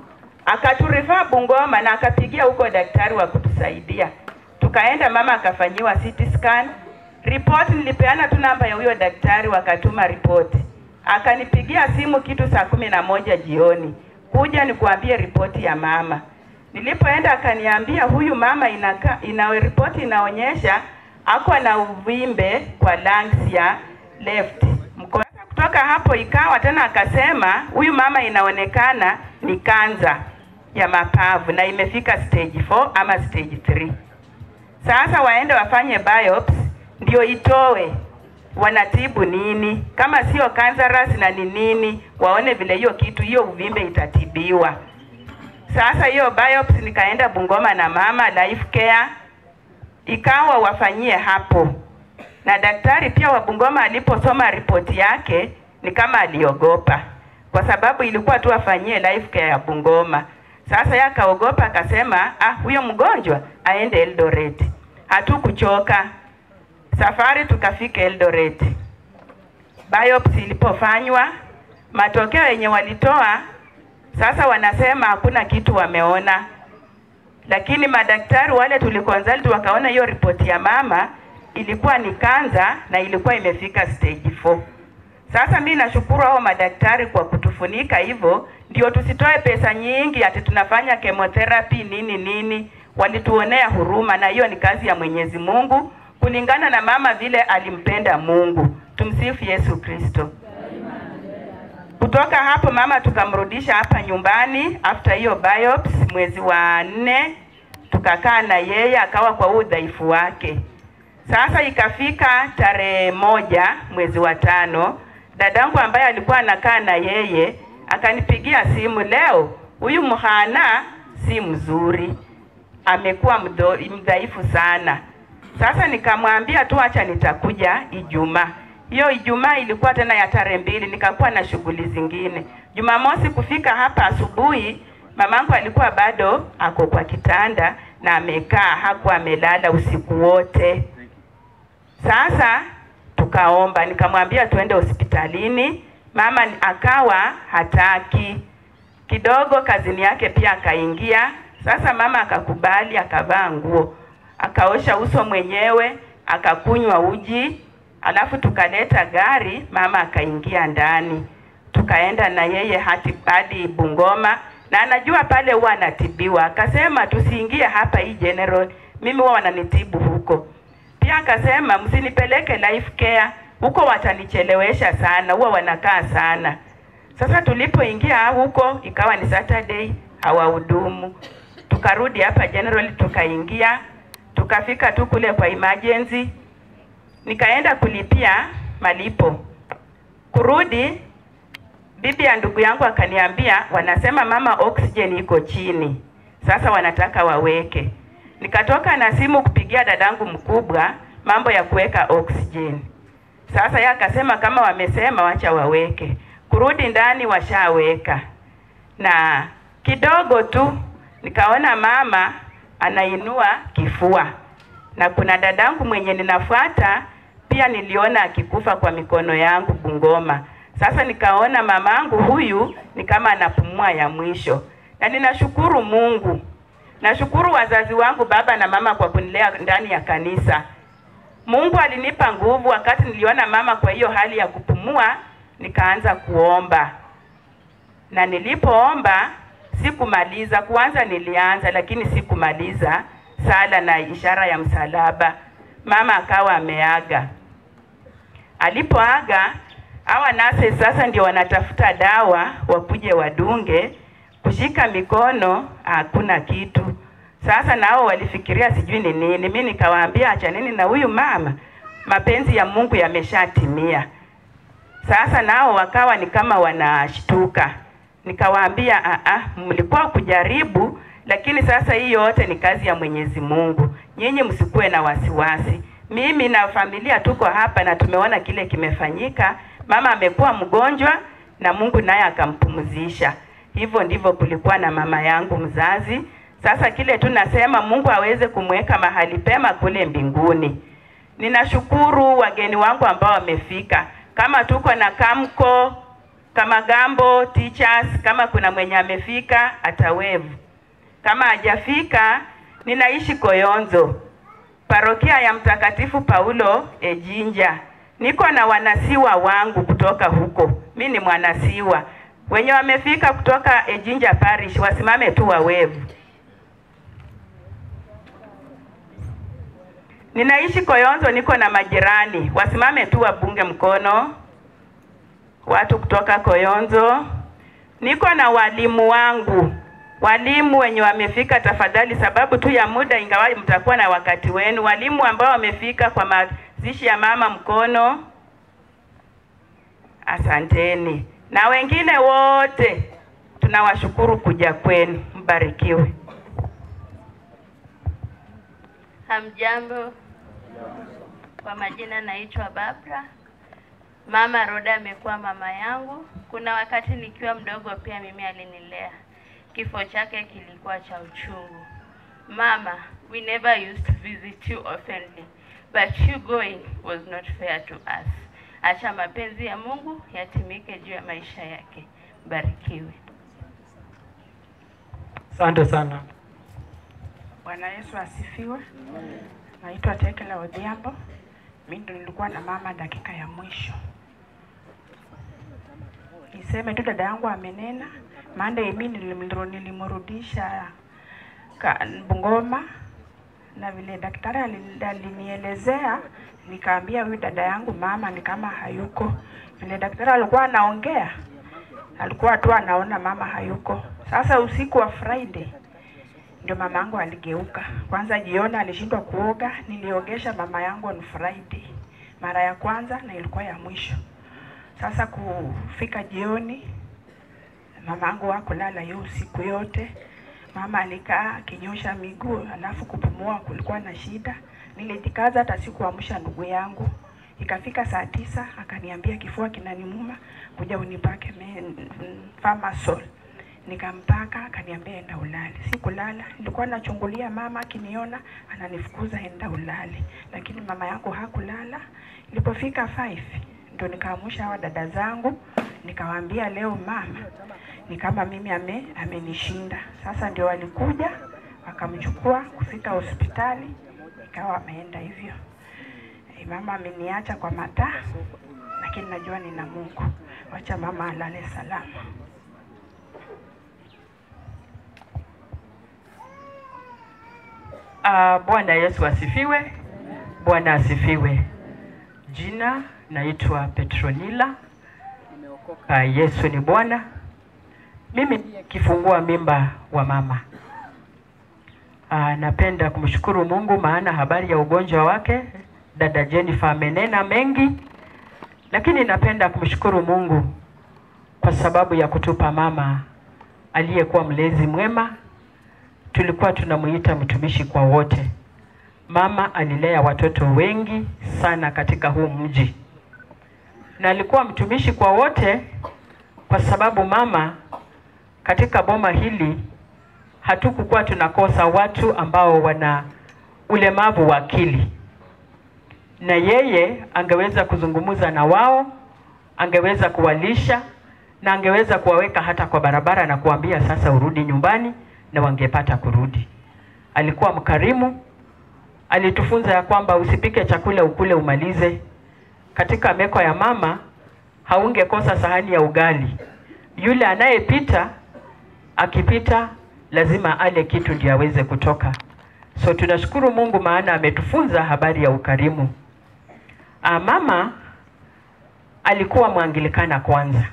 Akaturifa Bungoma na akapigia huko daktari wa kutusaidia. Tukaenda mama akafanyiwa CT scan. Report nilipeana tu namba ya huyo daktari, wakatuma report. Akanipigia simu kitu saa 11 jioni. Kuja nikuambie ripoti ya mama. Nilipoenda akaniambia huyu mama ina report inaonyesha ako na uvimbe kwa lungs ya left. Kutoka hapo ikawa tena akasema huyu mama inaonekana ni kanza ya mapavu na imefika stage 4 ama stage 3. Sasa waende wafanye biopsy ndio itoe wanatibu nini, kama sio cancerous na nini, waone vile hiyo kitu hiyo uvimbe itatibiwa. Sasa hiyo biopsy nikaenda Bungoma na mama life care, ikawa wafanyie hapo. Na daktari pia wa Bungoma aliposoma ripoti yake ni kama aliogopa, kwa sababu ilikuwa tu afanyie life care ya Bungoma. Sasa yeye akaogopa akasema huyo mgonjwa aende Eldoret. Hatukuchoka. Safari tukafika Eldoret. Biopsy ilipofanywa, matokeo yenye walitoa sasa wanasema hakuna kitu wameona. Lakini madaktari wale tuliconsult wakaona hiyo ripoti ya mama ilikuwa ni kanza na ilikuwa imefika stage 4. Sasa mimi nashukuru hao madaktari kwa kutufunika hivyo, ndio tusitoe pesa nyingi ati tunafanya chemotherapy nini. Walituonea huruma, na hiyo ni kazi ya Mwenyezi Mungu kulingana na mama vile alimpenda Mungu. Tumsifu Yesu Kristo. Kutoka hapo mama tukamrudisha hapa nyumbani after hiyo biopsy mwezi wa 4, tukakaa na yeye akawa kwa udhaifu wake. Sasa ikafika tarehe 1 mwezi wa 5, dadangu ambaye alikuwa anakaa na yeye akanipigia simu, leo huyu mhana si mzuri, amekuwa mdhaifu sana. Sasa nikamwambia tu acha nitakuja Ijumaa. Hiyo Ijumaa ilikuwa tena ya tarehe 2, nikakuwa na shughuli zingine. Jumamosi kufika hapa asubuhi, mamangu alikuwa bado ako kwa kitanda na amekaa, hakuwa amelala usiku wote. Sasa tukaomba, nikamwambia tuende hospitalini. Mama akawa hataki. Kidogo kazini yake pia akaingia. Sasa mama akakubali, akavaa nguo, akaosha uso mwenyewe, akakunywa uji, alafu tukaleta gari, mama akaingia ndani. Tukaenda na yeye hadi Bungoma, na anajua pale huwa anatibiwa. Akasema tusiingie hapa hii general, mimi huwa wananitibu huko. Pia akasema msinipeleke life care, huko watanichelewesha sana, huwa wanakaa sana. Sasa tulipoingia huko ikawa ni Saturday, hawahudumu. Tukarudi hapa general, tukaingia, tukafika tu kule kwa emergency. Nikaenda kulipia malipo. Kurudi, bibi ya ndugu yangu akaniambia wanasema mama oxygen iko chini, sasa wanataka waweke. Nikatoka na simu kupigia dadangu mkubwa mambo ya kuweka oxygen. Sasa yeye akasema kama wamesema wacha waweke. Kurudi ndani washaweka. Na kidogo tu nikaona mama anainua kifua. Na kuna dadangu mwenye ninafuata pia niliona akikufa kwa mikono yangu Bungoma. Sasa nikaona mamangu huyu ni kama anapumua ya mwisho. Na ninashukuru Mungu. Nashukuru wazazi wangu baba na mama kwa kunilea ndani ya kanisa. Mungu alinipa nguvu wakati niliona mama kwa hiyo hali ya kupumua, nikaanza kuomba. Na nilipoomba sikumaliza, kwanza nilianza lakini sikumaliza sala na ishara ya msalaba. Mama akawa ameaga. Alipoaga, hawa nase sasa ndio wanatafuta dawa wakuje wadunge, kushika mikono hakuna kitu. Sasa nao walifikiria sijui ni nini. Mimi nikawaambia acha nini na huyu mama, mapenzi ya Mungu yameshatimia. Sasa nao wakawa ni kama wanashtuka. Nikawaambia mlikuwa kujaribu, lakini sasa hii yote ni kazi ya Mwenyezi Mungu. Nyinyi msikuwe na wasiwasi. Mimi na familia tuko hapa na tumeona kile kimefanyika. Mama amekuwa mgonjwa na Mungu naye akampumzisha. Hivyo ndivyo kulikuwa na mama yangu mzazi. Sasa kile tunasema Mungu aweze kumweka mahali pema kule mbinguni. Ninashukuru wageni wangu ambao wamefika. Kama tuko na Kamko, kama Gambo, teachers, kama kuna mwenye amefika, atawevu. Kama hajafika, ninaishi Koyonzo, parokia ya Mtakatifu Paulo Ejinja. Niko na wanasiwa wangu kutoka huko. Mimi ni mwanasiwa. Wenye wamefika kutoka Ejinja Parish wasimame tu wawevu. Ninaishi Koyonzo, niko na majirani. Wasimame tu wabunge mkono. Watu kutoka Koyonzo. Niko na walimu wangu. Walimu wenye wamefika tafadhali, sababu tu ya muda, ingawa mtakuwa na wakati wenu. Walimu ambao wamefika kwa mazishi ya mama mkono, asanteni. Na wengine wote tunawashukuru kuja kwenu. Mbarikiwe. Hamjambo. Kwa majina naitwa Barbara. Mama Roda amekuwa mama yangu. Kuna wakati nikiwa mdogo pia mimi alinilea. Kifo chake kilikuwa cha uchungu. Mama, we never used to visit you oftenly, but you going was not fair to us. Acha mapenzi ya Mungu yatimike juu ya maisha yake. Barikiwe. Asante sana. Bwana Yesu asifiwe. Naitwa Tekela Odhiambo. Mimi ndo nilikuwa na mama dakika ya mwisho. Niseme tu dada yangu amenena. Monday mimi nilimrudisha Bungoma, na vile daktari alinielezea, nikaambia huyu dada yangu mama ni kama hayuko. Vile daktari alikuwa anaongea, alikuwa tu anaona mama hayuko. Sasa usiku wa Friday ndio mama yangu aligeuka. Kwanza jioni alishindwa kuoga, niliogesha mama yangu on Friday mara ya kwanza na ilikuwa ya mwisho. Sasa kufika jioni mama yangu hakulala hiyo usiku yote. Mama alikaa akinyosha miguu, alafu kupumua kulikuwa na shida. Nilijikaza hata sikuamsha ndugu yangu. Ikafika saa 9 akaniambia kifua kinaniuma, kuja unipake Pharmasol. Nikampaka, akaniambia enda ulale. Sikulala, nilikuwa nachungulia mama, akiniona ananifukuza enda ulale. Lakini mama yangu hakulala. Ilipofika 5 ndio nikaamsha hawa dada zangu, nikawaambia leo mama ni kama mimi amenishinda. Sasa ndio walikuja wakamchukua kufika hospitali, ikawa ameenda hivyo. Mama ameniacha kwa mataa, lakini najua nina Mungu. Wacha mama alale salama. Bwana Yesu asifiwe. Bwana asifiwe. Jina naitwa Petronila. Yesu ni Bwana. Mimi kifungua mimba wa mama. Napenda kumshukuru Mungu maana habari ya ugonjwa wake dada Jennifer amenena mengi, lakini napenda kumshukuru Mungu kwa sababu ya kutupa mama aliyekuwa mlezi mwema. Tulikuwa tunamuita mtumishi kwa wote. Mama alilea watoto wengi sana katika huu mji, na alikuwa mtumishi kwa wote kwa sababu mama katika boma hili hatukukuwa tunakosa watu ambao wana ulemavu wa akili, na yeye angeweza kuzungumza na wao, angeweza kuwalisha, na angeweza kuwaweka hata kwa barabara na kuambia sasa urudi nyumbani, na wangepata kurudi. Alikuwa mkarimu. Alitufunza ya kwamba usipike chakula ukule umalize. Katika meko ya mama haungekosa sahani ya ugali. Yule anayepita akipita lazima ale kitu ndio aweze kutoka. So tunashukuru Mungu maana ametufunza habari ya ukarimu. Mama alikuwa Mwangilikana kwanza.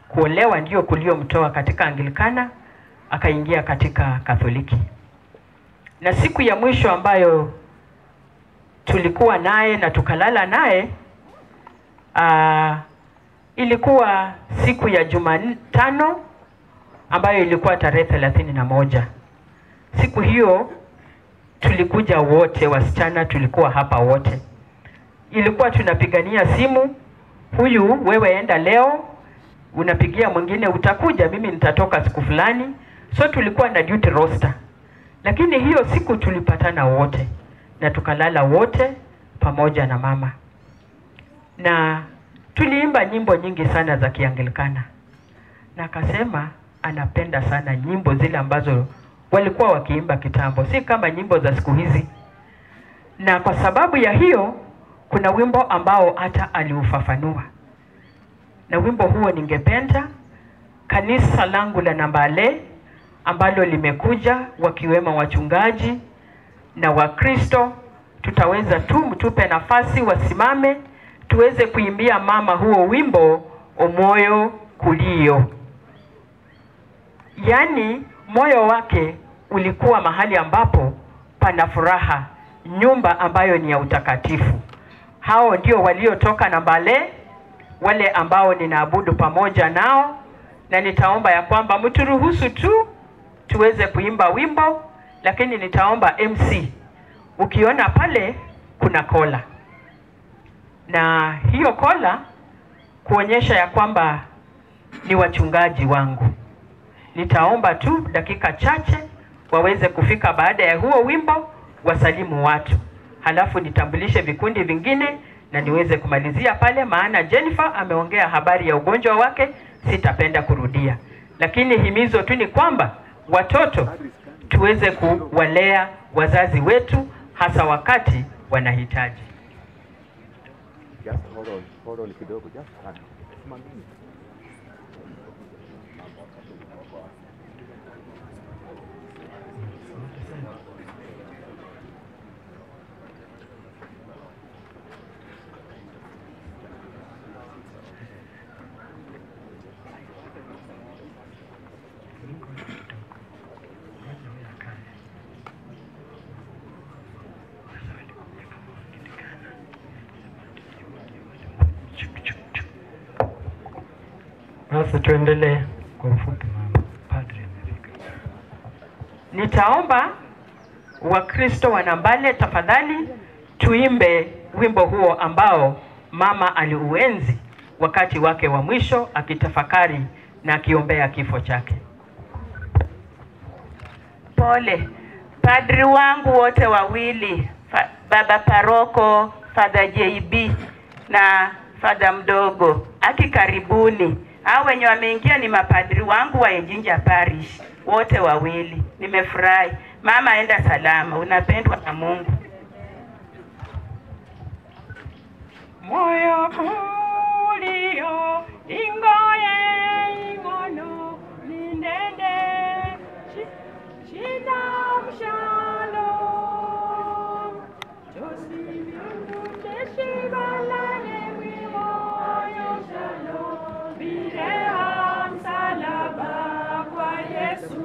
Kuolewa ndio kuliomtoa katika Anglikana akaingia katika Katholiki. Na siku ya mwisho ambayo tulikuwa naye na tukalala naye ilikuwa siku ya Jumatano ambayo ilikuwa tarehe 31. Siku hiyo tulikuja wote, wasichana tulikuwa hapa wote. Ilikuwa tunapigania simu, huyu wewe enda leo, unapigia mwingine utakuja, mimi nitatoka siku fulani. So tulikuwa na duty roster. Lakini hiyo siku tulipatana wote na tukalala wote pamoja na mama. Na tuliimba nyimbo nyingi sana za Kianglikana. Na akasema anapenda sana nyimbo zile ambazo walikuwa wakiimba kitambo, si kama nyimbo za siku hizi. Na kwa sababu ya hiyo kuna wimbo ambao hata aliufafanua. Na wimbo huo ningependa kanisa langu la Nambale ambalo limekuja wakiwema wachungaji na Wakristo, tutaweza tu mtupe nafasi wasimame tuweze kuimbia mama huo wimbo Omoyo Kulio. Yani moyo wake ulikuwa mahali ambapo pana furaha, nyumba ambayo ni ya utakatifu. Hao ndio waliotoka Nambale, wale ambao ninaabudu pamoja nao, na nitaomba ya kwamba mturuhusu tu tuweze kuimba wimbo, lakini nitaomba MC. Ukiona pale kuna kola. Na hiyo kola kuonyesha ya kwamba ni wachungaji wangu. Nitaomba tu dakika chache waweze kufika baada ya huo wimbo wasalimu watu. Halafu nitambulishe vikundi vingine na niweze kumalizia pale maana Jennifer ameongea habari ya ugonjwa wake, sitapenda kurudia. Lakini himizo tu ni kwamba watoto tuweze kuwalea wazazi wetu hasa wakati wanahitaji. Hold on kidogo, just Basi tuendelee kwa ufupi. Padre amefika. Nitaomba Wakristo wa Nambale tafadhali tuimbe wimbo huo ambao mama aliuenzi wakati wake wa mwisho akitafakari na akiombea kifo chake. Pole padri wangu wote wawili, baba paroko, Father JB na Father mdogo, akikaribuni. Hao wenye wameingia ni mapadri wangu wa Ejinja Parish wote wawili. Nimefurahi. Mama, enda salama, unapendwa na Mungu. Moyo kulio ingoye ingono nindende shina mshalom josibiungu teshibalane wimoyo shalom birea msalaba kwa Yesu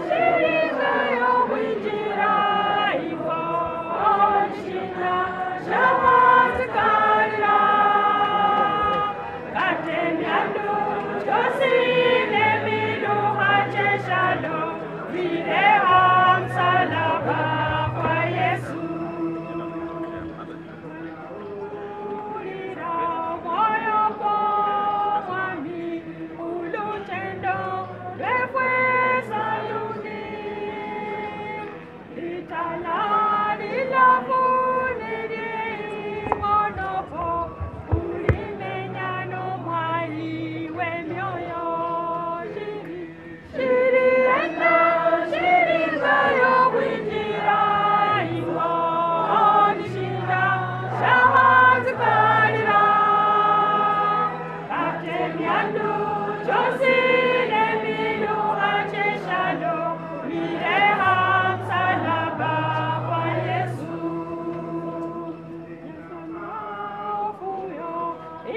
shirikayo winjira ivo shina shamatikala katemiandu josine milu hacheshalo vireha msalaba kwa Yesu ulira moyo kwa mwami ulutendo refwe saluni litala lilafuni monopo ulimenyano mwai we mioyo shiri ena shiri kayo winjira ingo nishinda shahazi kalira katemiandu josine milu hacheshalo mireha msalaba kwa Yesu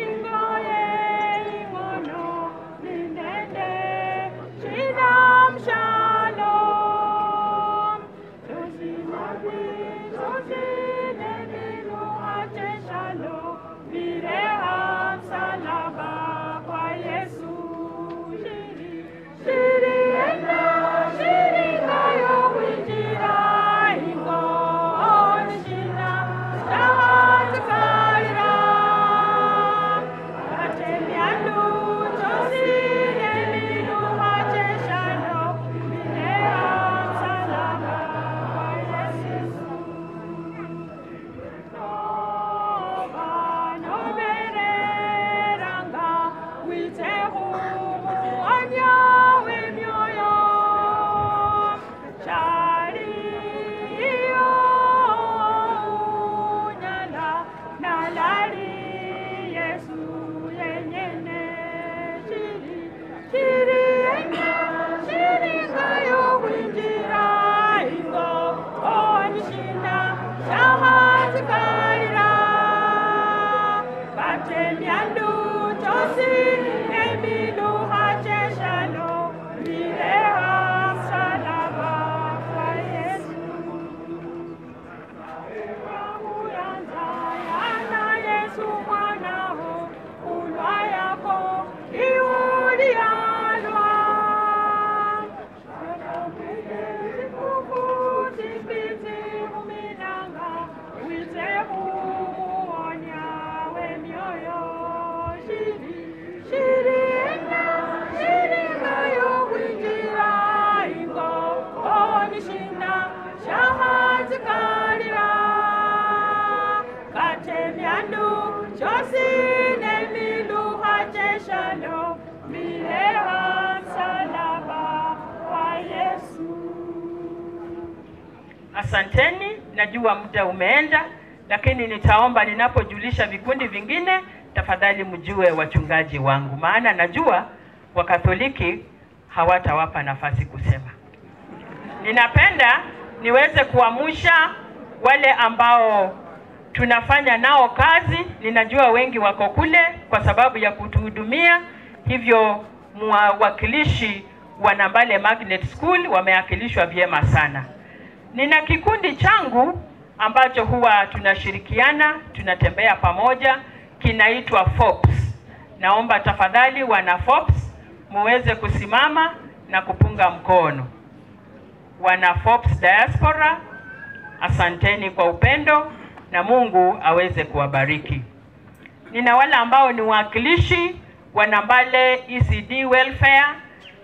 ingoye ingono nindende shinam shalom josimati josine milu hacheshalo mireha msalaba kwa Yesu shiri ena shiri kayo winjira ingo nishina shahazi kalira katemiandu josine milu hacheshalo mireha msalaba kwa Yesu nobereranga witehumu anyawe mioyo shariyo unyala nalali Yesu yenyene shiri ena shiri kayo winjira ingo onishina shahazi kalira katemiandu josine milu hacheshalo mireha msalaba kwa Yesu uyanza yana Yesu mwanao ulwa yako iulialwa sikupiti uminanga witehumu we mioyo shiri ena shiri kayo winjira ingo onishina shahazi kalira katemiandu josine milu hacheshalo mireha msalaba kwa Yesu. Asanteni, najua muda umeenda, lakini nitaomba ninapojulisha vikundi vingine, tafadhali mjue wachungaji wangu, maana najua Wakatoliki hawatawapa nafasi kusema. Ninapenda niweze kuamsha wale ambao tunafanya nao kazi. Ninajua wengi wako kule kwa sababu ya kutuhudumia, hivyo mwakilishi wa Nambale Magnet School wameakilishwa vyema sana. Nina kikundi changu ambacho huwa tunashirikiana, tunatembea pamoja, kinaitwa FOPS. Naomba tafadhali wana FOPS muweze kusimama na kupunga mkono. Wana Forbes Diaspora, asanteni kwa upendo na Mungu aweze kuwabariki. Nina wale ambao ni wakilishi wa Nambale ECD Welfare,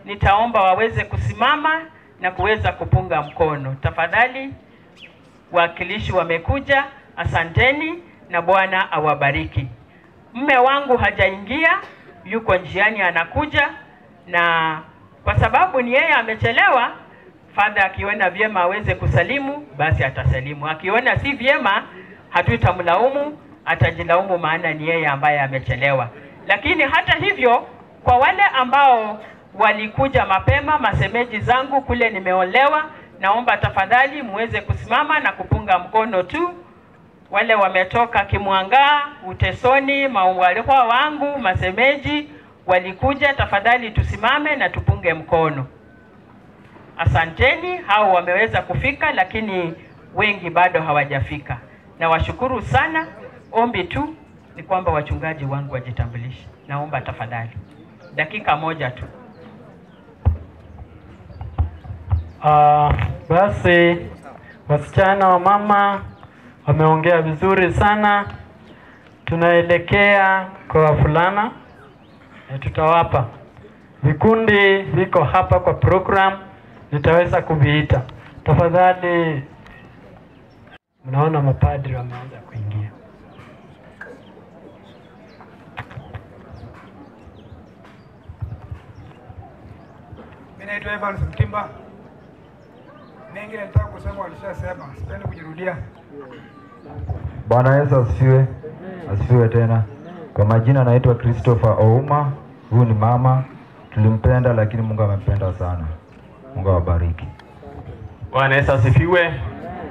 nitaomba waweze kusimama na kuweza kupunga mkono. Tafadhali, wakilishi wamekuja, asanteni na Bwana awabariki. Mme wangu hajaingia, yuko njiani anakuja, na kwa sababu ni yeye amechelewa, Father akiona vyema aweze kusalimu, basi atasalimu. Akiona si vyema, hatutamlaumu, atajilaumu, maana ni yeye ambaye amechelewa. Lakini hata hivyo, kwa wale ambao walikuja mapema, masemeji zangu kule nimeolewa, naomba tafadhali muweze kusimama na kupunga mkono tu. Wale wametoka Kimwanga, Utesoni, Mauwalikwa wangu, masemeji walikuja, tafadhali tusimame na tupunge mkono. Asanteni, hao wameweza kufika, lakini wengi bado hawajafika. Na washukuru sana. Ombi tu ni kwamba wachungaji wangu wajitambulishe. Naomba tafadhali. Dakika moja tu. Basi wasichana wa mama wameongea vizuri sana. Tunaelekea kwa wavulana. Tutawapa vikundi viko hapa kwa program, nitaweza kuviita. Tafadhali, mnaona mapadri wameanza kuingia. Mimi naitwa Evans Mtimba. Mengi nataka kusema walishasema, sipendi kujirudia. Bwana Yesu asifiwe. Asifiwe tena. Kwa majina naitwa Christopher Ouma. Huyu ni mama, tulimpenda lakini Mungu amempenda sana. Mungu awabariki. Bwana Yesu asifiwe.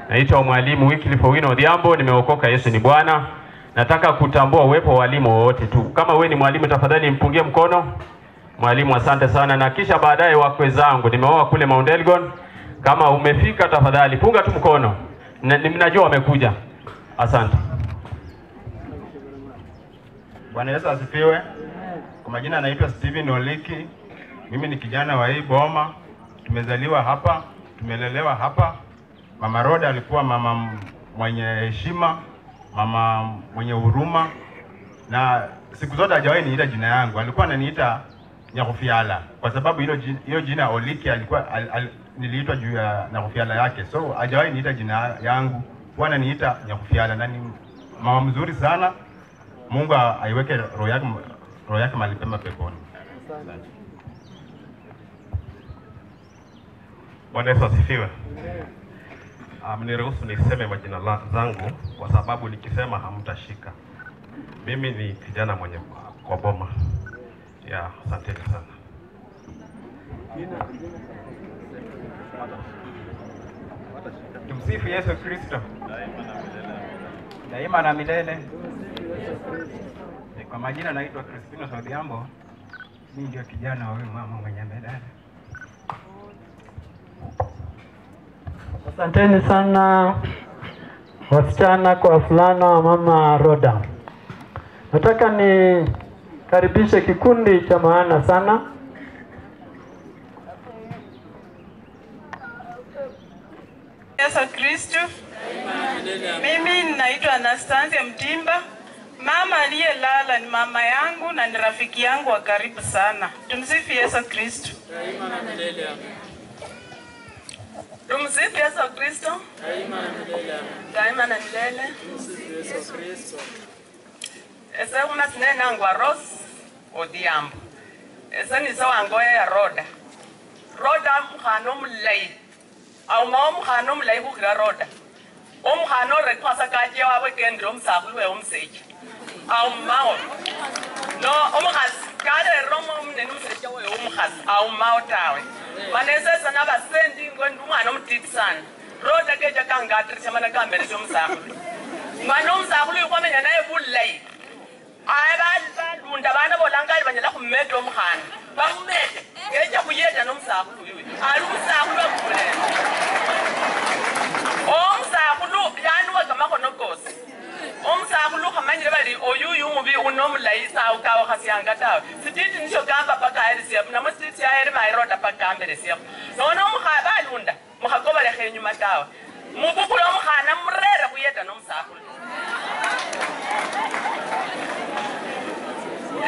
Naitwa mwalimu Wycliffe Owino Odhiambo, nimeokoka, Yesu ni Bwana. Nataka kutambua uwepo wa walimu wote tu. Kama wewe ni mwalimu, tafadhali mpungie mkono. Mwalimu, asante sana. Na kisha baadaye wakwe zangu, nimeoa kule Mount Elgon. Kama umefika, tafadhali punga tu mkono. Mnajua wamekuja. Asante. Bwana Yesu asifiwe. Kwa majina naitwa Steven Oliki. Mimi ni kijana wa hii boma. Tumezaliwa hapa, tumelelewa hapa. Mama Roda alikuwa mama mwenye heshima, mama mwenye huruma, na siku zote hajawahi niita jina yangu. Alikuwa ananiita Nyakufiala kwa sababu hilo jina Oliki alikuwa niliitwa juu ya Nyakufiala yake. So hajawahi niita jina yangu, huwa ananiita Nyakufiala, na ni mama mzuri sana. Mungu aiweke roho yake mahali pema peponi. Bwana Yesu asifiwe. Mniruhusu niseme majina zangu kwa sababu nikisema hamtashika. Mimi ni kijana mwenye kwa boma. Asanteni sana. Tumsifu Yesu Kristo. Daima na milele. Kwa majina naitwa Crispino Odhiambo. Mimi ndio kijana wa huyu mama mwenye medali. Asanteni sana wasichana kwa wavulana wa mama Roda. Nataka nikaribishe kikundi cha maana sana. Yesu Kristo. Mimi ninaitwa Anastasia Mtimba. Mama aliyelala ni mama yangu na ni rafiki yangu wa karibu sana. Tumsifu Yesu Kristo. Tumsifu Yesu Kristo. Daima na milele. Ese una sinena ngwa Rose Odhiambo. Ese ni sawa ngoya ya Roda. Roda mkhano mulai. Au mkhano mulai kukira Roda. Omkhano rekwasa kaje wawe kendro msakulu we omseji. Au mao. No omkhas kale romo mnenu mseji we omkhas au mao tawe. Manese sana basendi ngwendu mwana omtiti sana. Roda keje kangatrisha mana kambere somsakulu. Mwana omsakulu yukwamenya naye bulai. Lunda bana bolangali banyala kumeta omkhana bamumete ngeja kuyeta nomsakulu yiwe ali umsakulu akule omsakulu yani wagama konokosi omusakulu khamanyile bali oyuyu mubi unomulaisa ukawa khasianga tawe sititi nisho kamba paka airisia namo sititi aire mairoda paka amberesia nona omukhaba alunda mukhagobalekha enyuma tawe mubukula omukhana murera kuyeta nomusakulu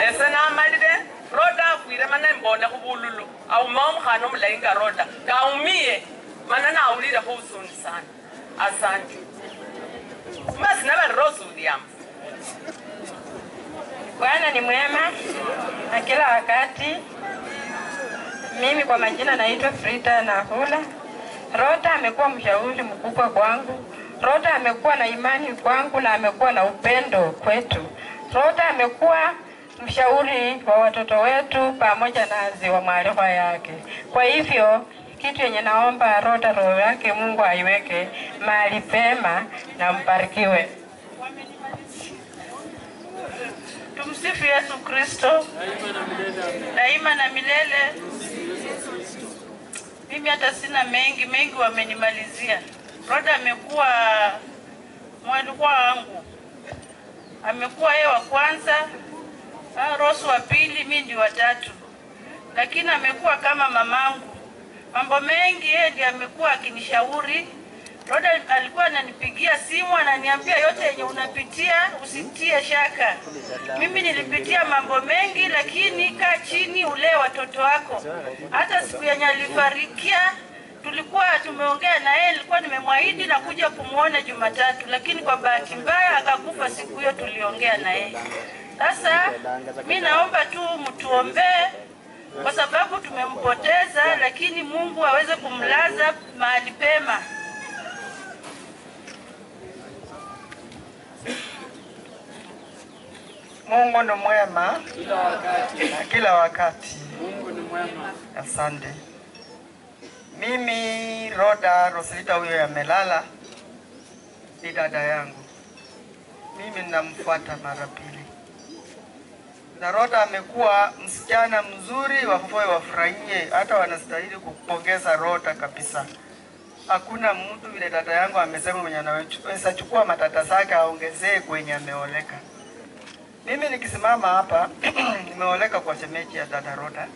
ese namalile roda akwire mana mbone khubululu awuma omukhana omulayi nga roda kaumie mana nawulilekho usuni sana asante basi nabali Rose Williams. Bwana ni mwema na kila wakati. Mimi kwa majina naitwa Frida Nahula. Rota amekuwa mshauri mkubwa kwangu. Rota amekuwa na imani kwangu na amekuwa na upendo kwetu. Rota amekuwa mshauri wa watoto wetu pamoja na ziwa mwalikwa yake. Kwa hivyo kitu yenye naomba Rota roho yake Mungu aiweke mahali pema na mbarikiwe. Tumsifu Yesu Kristo daima na milele. Mimi hata sina mengi wamenimalizia. Rota amekuwa mwalikwa wangu, amekuwa yeye wa kwanza, Rose wa pili, mimi ndi wa tatu, lakini amekuwa kama mamangu. Mambo mengi yeye ndiye amekuwa akinishauri. Roda alikuwa ananipigia simu ananiambia yote yenye unapitia usitie shaka. Mimi nilipitia mambo mengi, lakini kaa chini ule watoto wako. Hata siku yenye alifarikia tulikuwa tumeongea na yeye, nilikuwa nimemwahidi na kuja kumuona Jumatatu, lakini kwa bahati mbaya akakufa siku hiyo tuliongea na yeye. Sasa mimi naomba tu mtuombee kwa sababu tumempoteza, lakini Mungu aweze kumlaza mahali pema. Mungu ni mwema kila wakati. Mungu ni mwema. Asante. Mimi Roda Roslita huyo amelala ni dada yangu. Mimi ninamfuata mara pili. Na Roda amekuwa msichana mzuri, wafuwe wafurahie, hata wanastahili kupongeza Roda kabisa. Hakuna mtu vile dada yangu amesema mwenye anaweza chukua matata zake aongezee kwenye ameoleka. Mimi nikisimama hapa nimeoleka kwa shemeji ya dada Roda.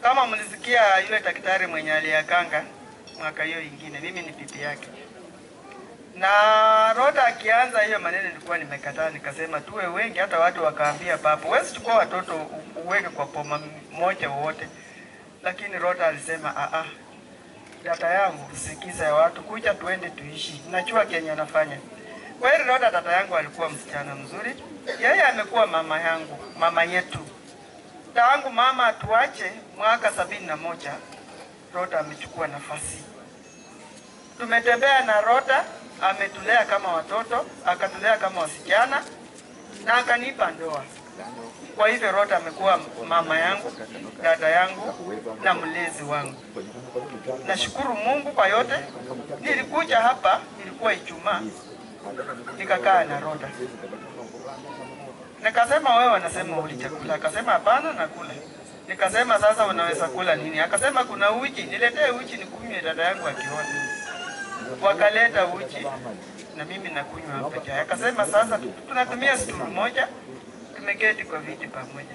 Kama mlisikia yule daktari mwenye aliyakanga mwaka hiyo ingine, mimi ni bibi yake. Na Roda akianza hiyo maneno nilikuwa nimekataa, nikasema tuwe wengi, hata watu wakaambia baba wewe chukua watoto uweke kwa poma moja wote. Lakini Roda alisema dada yangu sikiza ya watu, kuja tuende tuishi. Najua Kenya anafanya. Kweli Roda dada yangu alikuwa msichana mzuri. Yeye amekuwa mama yangu, mama yetu. Tangu mama atuache mwaka 71, Roda amechukua nafasi. Tumetembea na Roda, ametulea kama watoto, akatulea kama wasichana na akanipa ndoa. Kwa hivyo Roda amekuwa mama yangu, dada yangu na mlezi wangu. Nashukuru Mungu kwa yote. Nilikuja hapa, ilikuwa Ijumaa, nikakaa na Roda. Nikasema wewe wanasema uli chakula. Akasema hapana nakula. Nikasema sasa unaweza kula nini? Akasema kuna uji. Niletee uji nikunywe dada yangu akiona. Wakaleta uji na mimi nakunywa hapa chai. Akasema sasa tunatumia stulu moja, tumeketi kwa viti pamoja.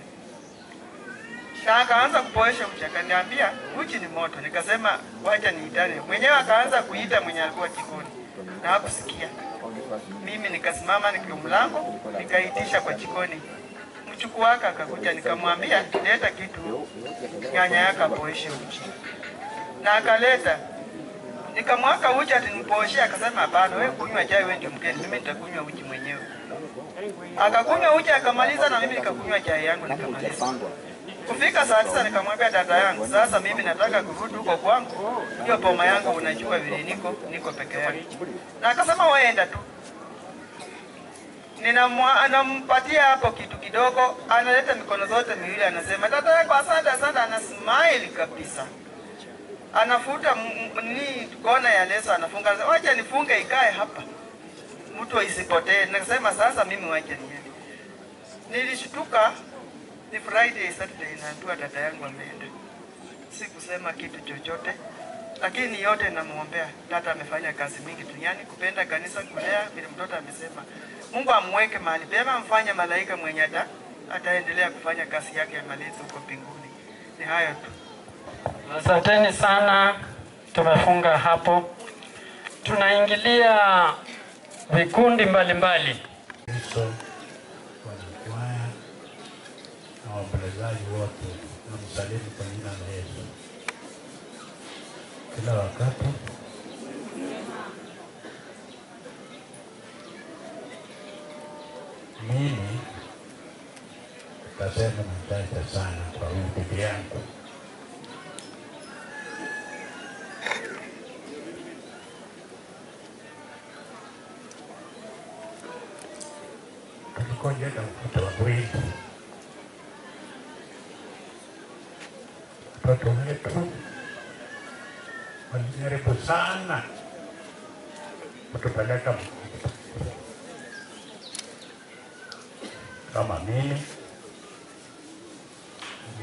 Na akaanza kupoesha uji, akaniambia uji ni moto. Nikasema wacha niitane. Mwenyewe akaanza kuita mwenye alikuwa jikoni na hakusikia. Mimi nikasimama nikiwa mlango, nikaitisha kwa jikoni. Mchuku wake akakuja, nikamwambia leta kitu nyanya yake apoeshe uji. Na akaleta. Nikamwaka uji atinipoeshe, akasema hapana wewe kunywa chai, wewe ndio mgeni, mimi nitakunywa uji mwenyewe. Akakunywa uji akamaliza na mimi nikakunywa chai yangu nikamaliza. Kufika saa 9 nikamwambia dada yangu, sasa mimi nataka kurudi huko kwangu. Hiyo boma yangu unajua vile niko peke yangu. Na akasema wewe enda tu. Anampatia hapo kitu kidogo, analeta mikono zote miwili, anasema dada yako asante, ana smile kabisa. Anafuta ni kona ya leso, anafunga, wacha nifunge ikae hapa mtu isipotee. Nikasema sasa mimi wacha niende. Nilishtuka, ni Friday Saturday, naambiwa dada yangu ameenda. Sikusema kitu chochote, lakini yote namuombea. Dada amefanya kazi mingi duniani, kupenda kanisa, kulea, vile mtoto amesema. Mungu amweke mahali pema, mfanye malaika mwenye ataendelea kufanya kazi yake ya malezi huko mbinguni. Ni hayo tu. Asanteni sana, tumefunga hapo. Tunaingilia vikundi mbalimbali. Wanakwaya na waombolezaji wote na msalimu kwa jina la Yesu. Kila wakati mimi tasema machache sana kwa huyu bibi yangu. Tulikonjeka mtoto wa kweli. Mtoto wetu walijaribu sana kutupeleka kama mimi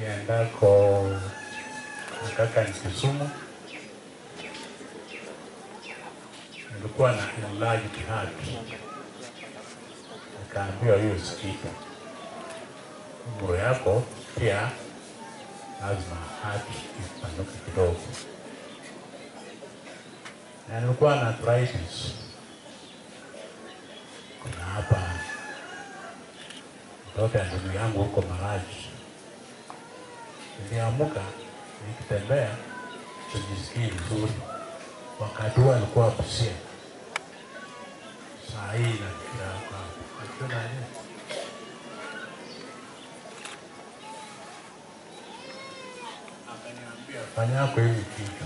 niendako kaka ni Kisumu, nilikuwa na enlarged heart. Nikaambiwa hiyo sikika umri yako pia lazima heart ipanuke kidogo, na nilikuwa na arthritis. Kuna hapa mtoto ya ndugu yangu huko Maraji. Niliamuka nikitembea sijisikii vizuri. Wakati huo alikuwa Busia. Saa hii nafikiria hakuna nini. Akaniambia fanya yako hivi kitu.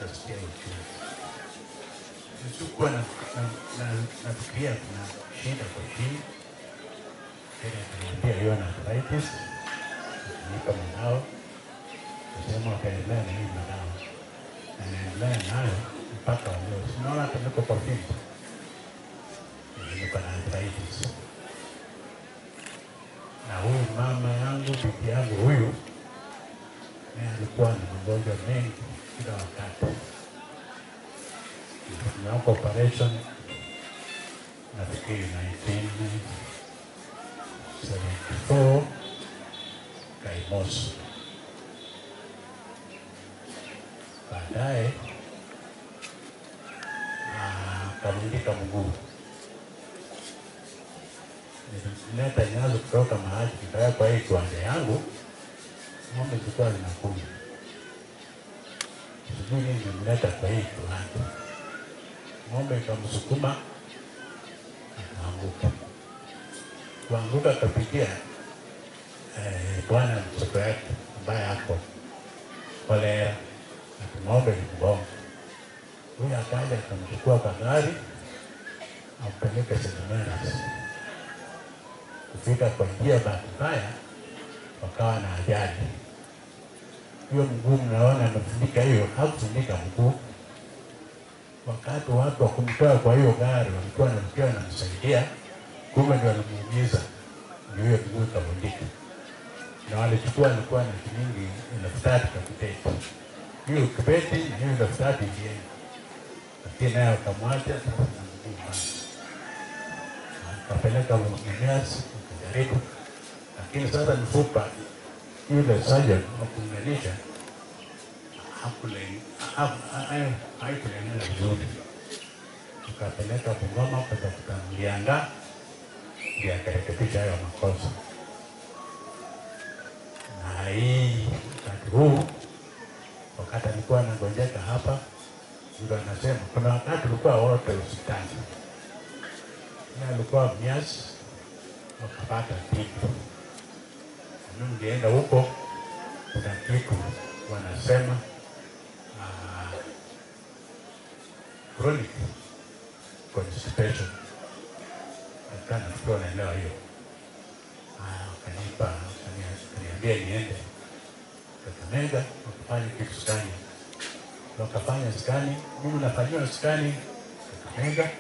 Kasikia uchungu. Nisikuwa nafikiria kuna shida kwa chini. Kaniambia hiyo na arthritis. Nipa madawa. Kusema wakaendelea na hii madawa. Na naendelea nayo mpaka leo. Sinaona hata niko kwa fimbo. Niko na arthritis. Na huyu mama yangu, bibi yangu huyu, naye alikuwa na magonjwa mengi kila wakati. Tumeoka operation nafikiri 1974 Kaimosi. Baadaye akavunjika mguu. Nilileta nyazo kutoka mahali kitaya kwa hii kiwanja yangu, ng'ombe zilikuwa zinakuja. Sijui nini nilimleta kwa hii kiwanja. Ng'ombe ikamsukuma akaanguka. Kuanguka akapitia bwana mtoto yake ambaye ako kolera, na ng'ombe ilimgonga. Huyu akaja akamchukua kwa gari ampeleke Seminari. Kufika kwa njia bahati mbaya wakawa na ajali. Hiyo mguu mnaona amefunika, hiyo hakufundika mguu. Wakati watu wa kumtoa kwa hiyo gari walikuwa wanamsaidia, kumbe ndio walimuumiza, ndio hiyo mguu ikavunjika. Na walichukua alikuwa na shilingi 3,000 kwa kibeti. Hiyo kibeti na hiyo 3,000 ndiye. Lakini naye wakamwacha na mguu mbaya. Akapeleka Mumias kujaribu. Lakini sasa mfupa yule surgeon wa kuunganisha haikulenga vizuri. Tukapeleka Bungoma kutafuta Mlianga ndio akarekebisha hayo makosa. Na hii wakati huu, wakati alikuwa anagonjeka hapa, ndio anasema kuna wakati tulikuwa wote hospitali. Yeye alikuwa Mumias wakapata tibu. Mimi nilienda huko, kuna kitu wanasema chronic constipation. Kana tukiwa naelewa hiyo. Kaniambia niende Kakamega wakafanya kitu skani. Wakafanya skani, mimi nafanyiwa skani Kakamega.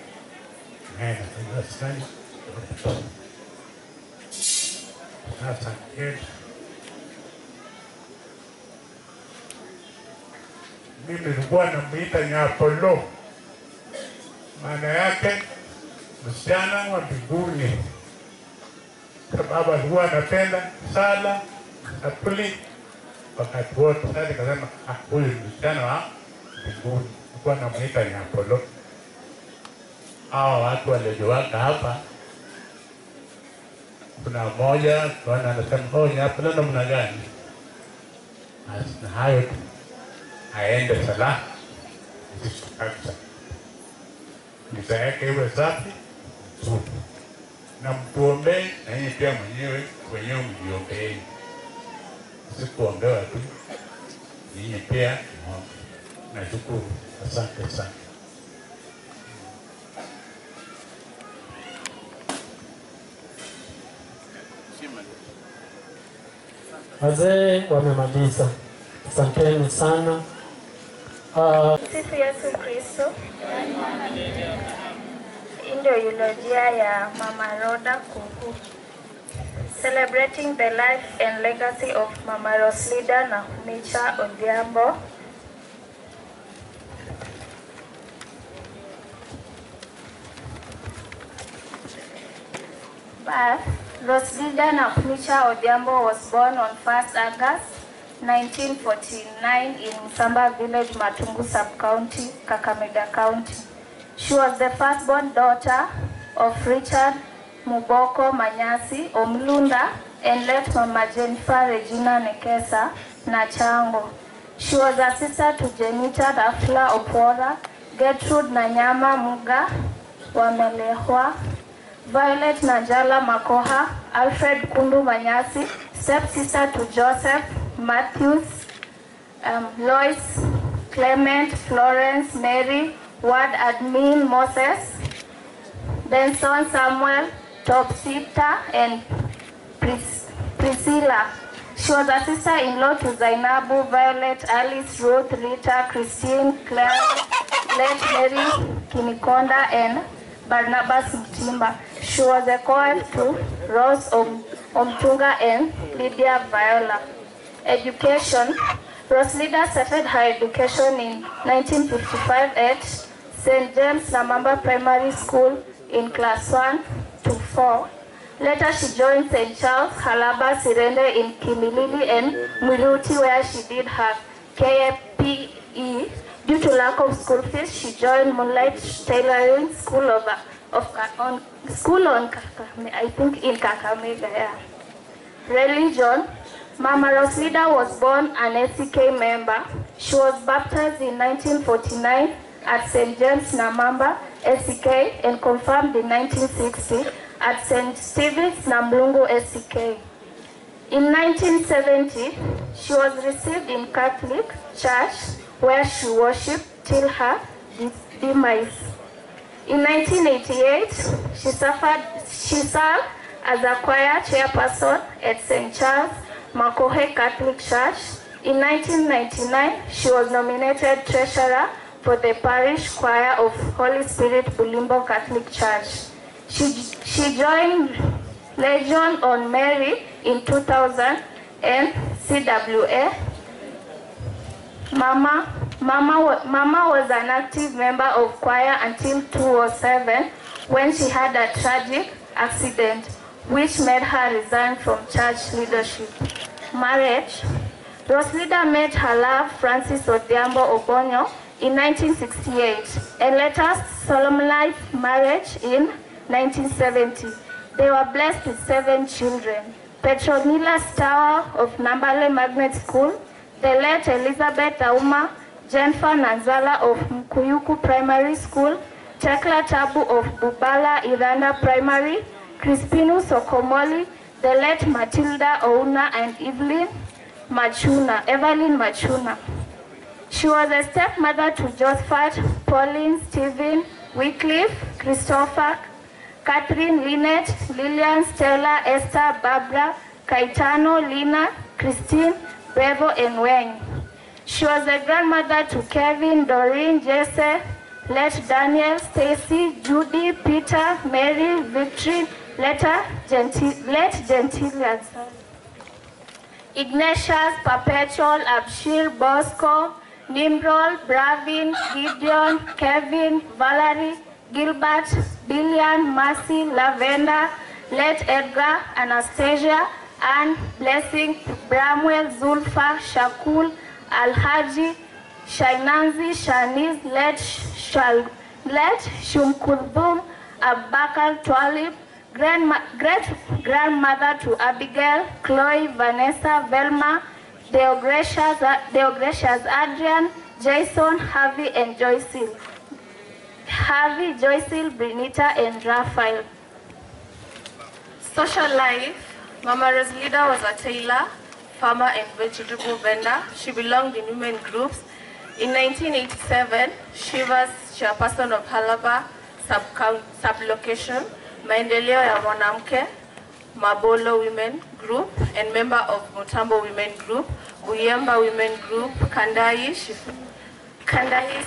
Nafanyiwa skani. Sasa mimi nilikuwa namuita ni Apollo. maana yake msichana wa mbinguni, sababu alikuwa anapenda sala na puli wakati wote. Sasa nikasema huyu msichana wa mbinguni, alikuwa anamuita ni Apollo. Hawa watu waliojiwaka hapa, kuna mmoja tunaona anasema ni Apollo namna gani? Na hayo tu, aende salama kabisa, misa yake iwe safi nzuri, na mtuombee na yeye pia mwenyewe mjiombee, sikuombewa tu, yeye pia muombe. Nashukuru, asante sana. Wazee wamemaliza, asanteni sana. Sifu Yesu Kristo. Ndio eulojia ya Mama Rhoda Kuhu. Celebrating the life and legacy of Mama Roslida Nakhumicha Odhiambo. Birth. Roslida Nakhumicha Odhiambo was born on 1st August 1949 in Musamba Village, Matungu Sub-County, Kakamega County. She was the firstborn daughter of Richard Muboko Manyasi Omlunda and late Mama Jennifer Regina Nekesa Nachango. She was a sister to Jenita Rafla Opora, Gertrude Nanyama Muga Wamelehwa, Violet Najala Makoha, Alfred Kundu Manyasi, stepsister to Joseph Matthews, Lois, Clement, Florence, Mary, Ward Admin Moses, Benson Samuel, Topsita, and Priscilla. She was a sister-in-law to Zainabu, Violet, Alice, Ruth, Rita, Christine, Claire, late Mary Kinikonda, and Barnabas Mtimba. She was a co-wife to Rose Omtunga and Lydia Viola. Education. Roslida started her education in 1955 at St. James Namamba Primary School in class 1 to 4. Later she joined St. Charles Halaba Sirende in Kimilili and Mwiluti, where she did her KPE. Due to lack of school fees, she joined Moonlight Tailoring School I think in Kakamega. Yeah. Religion. Mama Roslida was born an SCK member. She was baptized in 1949 at St. James Namamba SCK and confirmed in 1960 at St. Stephen's Namlungu SCK. In 1970, she was received in Catholic Church where she worshipped till her demise. In 1988, she served as a choir chairperson at St. Charles Makohe Catholic Church. In 1999, she was nominated treasurer for the parish choir of Holy Spirit Bulimbo Catholic Church. She joined Legion on Mary in 2000 and CWA. Mama was an active member of choir until 2007 when she had a tragic accident which made her resign from church leadership. Marriage. Roslida met her love, Francis Odhiambo Obonyo, in 1968 and later solemnized marriage in 1970. They were blessed with 7 children. Petronila Stour of Nambale Magnet School, the late Elizabeth Auma, Jennifer Nanzala of Mkuyuku Primary School, Tekla Tabu of Bubala Iranda Primary, Crispinus Okomoli, the late Matilda Ouna, and Evelyn Machuna. She was a stepmother to Josephat, Pauline, Stephen, Wycliffe, Christopher, Catherine, Lynette, Lillian, Stella, Esther, Barbara, Caetano, Lina, Christine, Bevo, and Wayne. She was a grandmother to Kevin, Doreen, Jesse, late Daniel, Stacy, Judy, Peter, Mary, Victory, late Gentilia, Ignatius, Perpetual, Abshir, Bosco, Nimrod, Bravin, Gideon, Kevin, Valerie, Gilbert, Billian, Mercy, Lavender, late Edgar, Anastasia, Anne, Blessing, Bramwell, Zulfa, Shakul, Alhaji, Shainanzi, Shaniz, late Shumkulbum, Abakar, Twalib, great-grandmother to Abigail, Chloe, Vanessa, Velma, Deogratias, Adrian, Jason, Harvey, and Joycel. Harvey, Joycel, Brinita, and Raphael. Social life. Mama Roslida was a tailor, farmer, and vegetable vendor. She belonged in women groups. In 1987, she was chairperson of Halaba sublocation, Maendeleo ya Mwanamke, Mabolo Women Group, and member of Mutambo Women Group, Uyemba Women Group, Kandai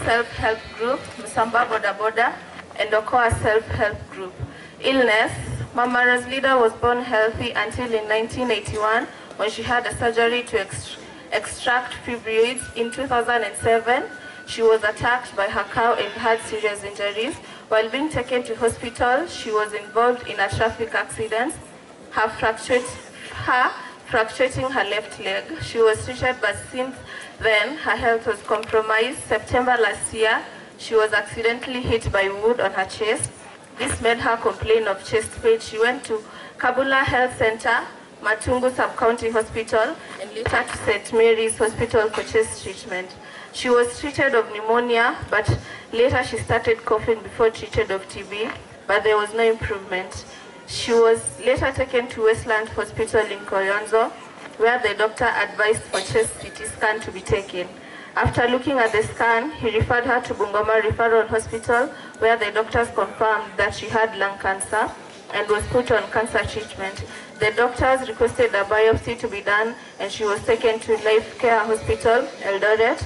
Self-Help Group, Musamba Boda Boda, and Okoa Self-Help Group. Illness. Mama Roslida was born healthy until in 1981 when she had a surgery to extract fibroids. In 2007, she was attacked by her cow and had serious injuries. While being taken to hospital, she was involved in a traffic accident, fracturing her left leg. She was treated, but since then, her health was compromised. September last year, she was accidentally hit by wood on her chest. This made her complain of chest pain. She went to Kabula Health Center, Matungu Sub-County Hospital, and later to St. Mary's Hospital for chest treatment. She was treated of pneumonia, but later she started coughing before treated of TB, but there was no improvement. She was later taken to Westland Hospital in Koyonzo, where the doctor advised for chest CT scan to be taken. After looking at the scan, he referred her to Bungoma Referral Hospital, where the doctors confirmed that she had lung cancer and was put on cancer treatment. The doctors requested a biopsy to be done, and she was taken to Life Care Hospital, Eldoret,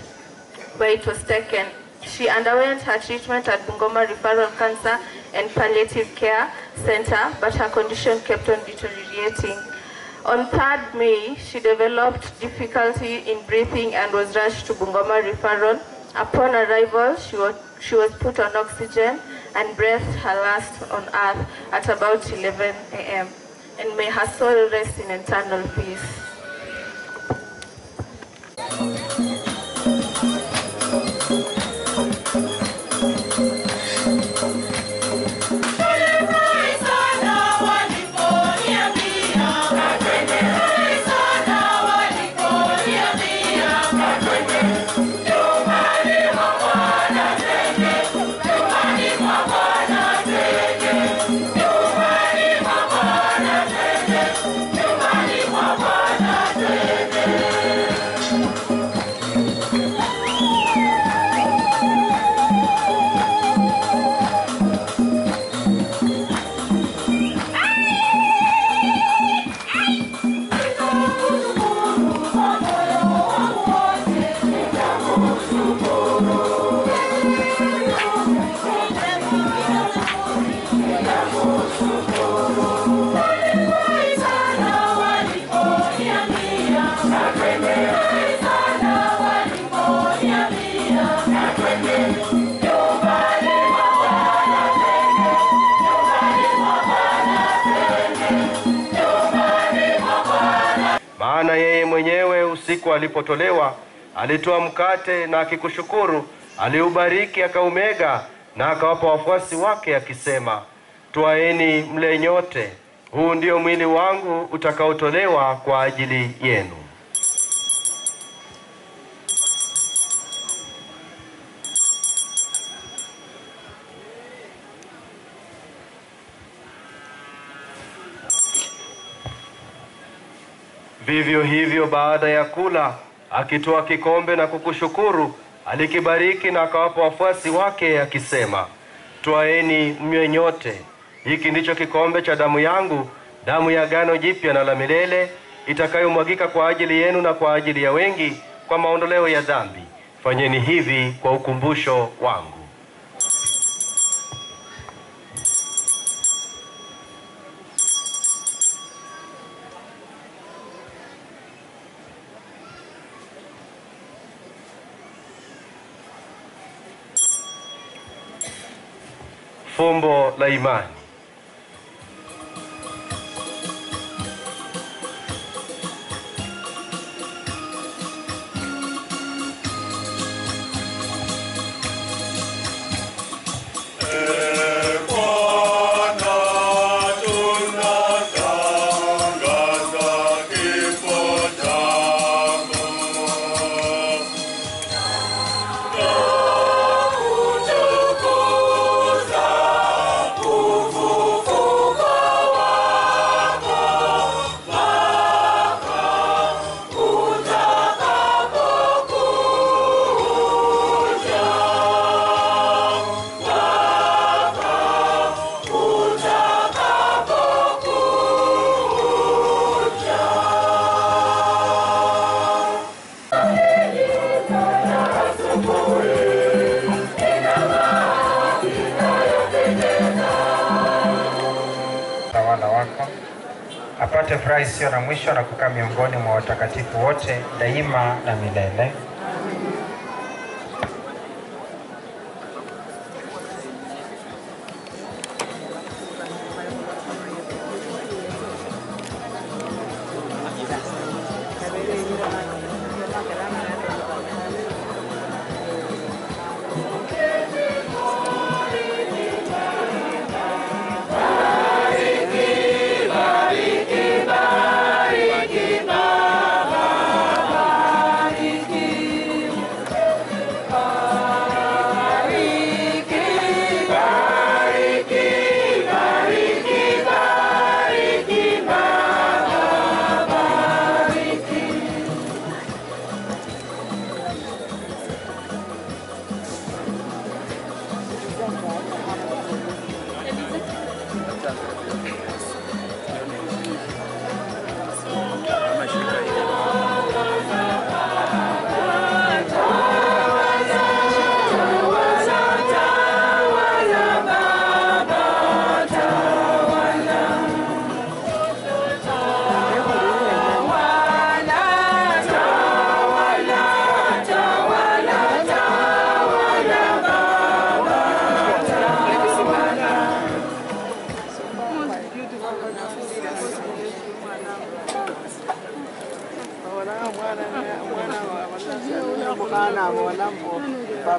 where it was taken. She underwent her treatment at Bungoma Referral Cancer and Palliative Care Center, but her condition kept on deteriorating. On 3rd May, she developed difficulty in breathing and was rushed to Bungoma Referral. Upon arrival, she was put on oxygen and breathed her last on earth at about 11 a.m. And may her soul rest in eternal peace. Maana yeye mwenyewe usiku alipotolewa, alitoa mkate na akikushukuru, aliubariki akaumega na akawapa wafuasi wake akisema, twaeni mle nyote, huu ndio mwili wangu utakaotolewa kwa ajili yenu. Vivyo hivyo baada ya kula, akitoa kikombe na kukushukuru, alikibariki na akawapa wafuasi wake akisema, twaeni mnywe nyote, hiki ndicho kikombe cha damu yangu, damu ya agano jipya na la milele, itakayomwagika kwa ajili yenu na kwa ajili ya wengi kwa maondoleo ya dhambi. Fanyeni hivi kwa ukumbusho wangu. Fumbo la imani. Apate furaha isiyo na mwisho na kukaa miongoni mwa watakatifu wote daima na milele.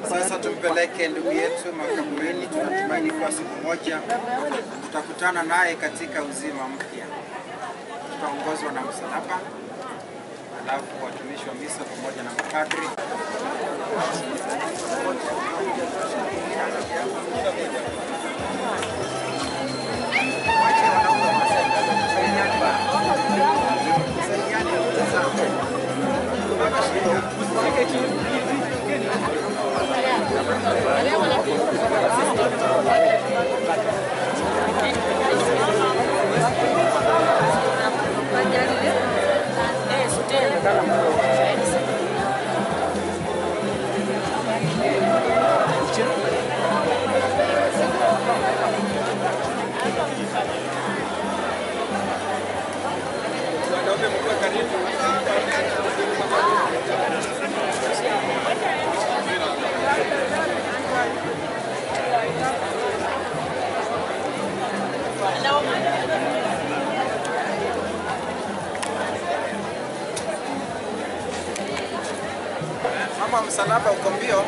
Sasa tumpeleke ndugu yetu makaburini. Tunatumaini kwa siku moja tutakutana naye katika uzima mpya. Tutaongozwa na msalaba, alafu watumishi wa misa pamoja na mapadri. Mama msalaba uko mbio.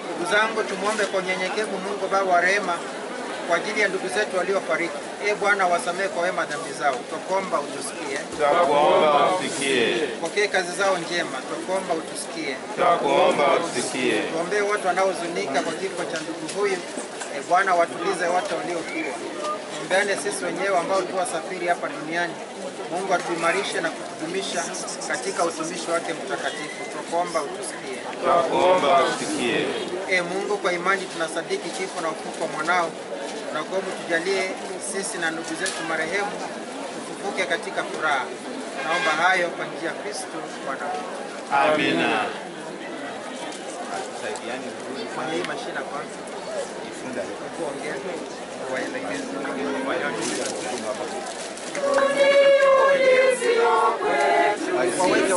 Ndugu zangu, tumwombe kwa unyenyekevu Mungu Baba wa rehema kwa ajili ya ndugu zetu waliofariki. Bwana, wasamehe kwa wema dhambi zao. Tukuomba utusikie. Tukuomba utusikie. Pokea kazi zao njema. Tukuomba utusikie. Tukuomba utusikie. Tuombee watu wanaohuzunika kwa kifo cha ndugu huyu. Bwana, watulize wote waliofiwa. Tuombeane sisi wenyewe ambao tuwasafiri hapa duniani. Mungu atuimarishe na kutudumisha katika utumishi wake mtakatifu. Tukuomba utusikie. Tukuomba utusikie. Mungu, kwa imani tunasadiki kifo na ufufuo wa mwanao. Tunakuomba tujalie sisi na ndugu zetu marehemu tufufuke katika furaha. Naomba hayo kwa njia ya Kristo Bwana wetu. Amina. Tusaidiane vizuri kwenye hii mashine kwanza. Ifunda kuongea waelekeze waweke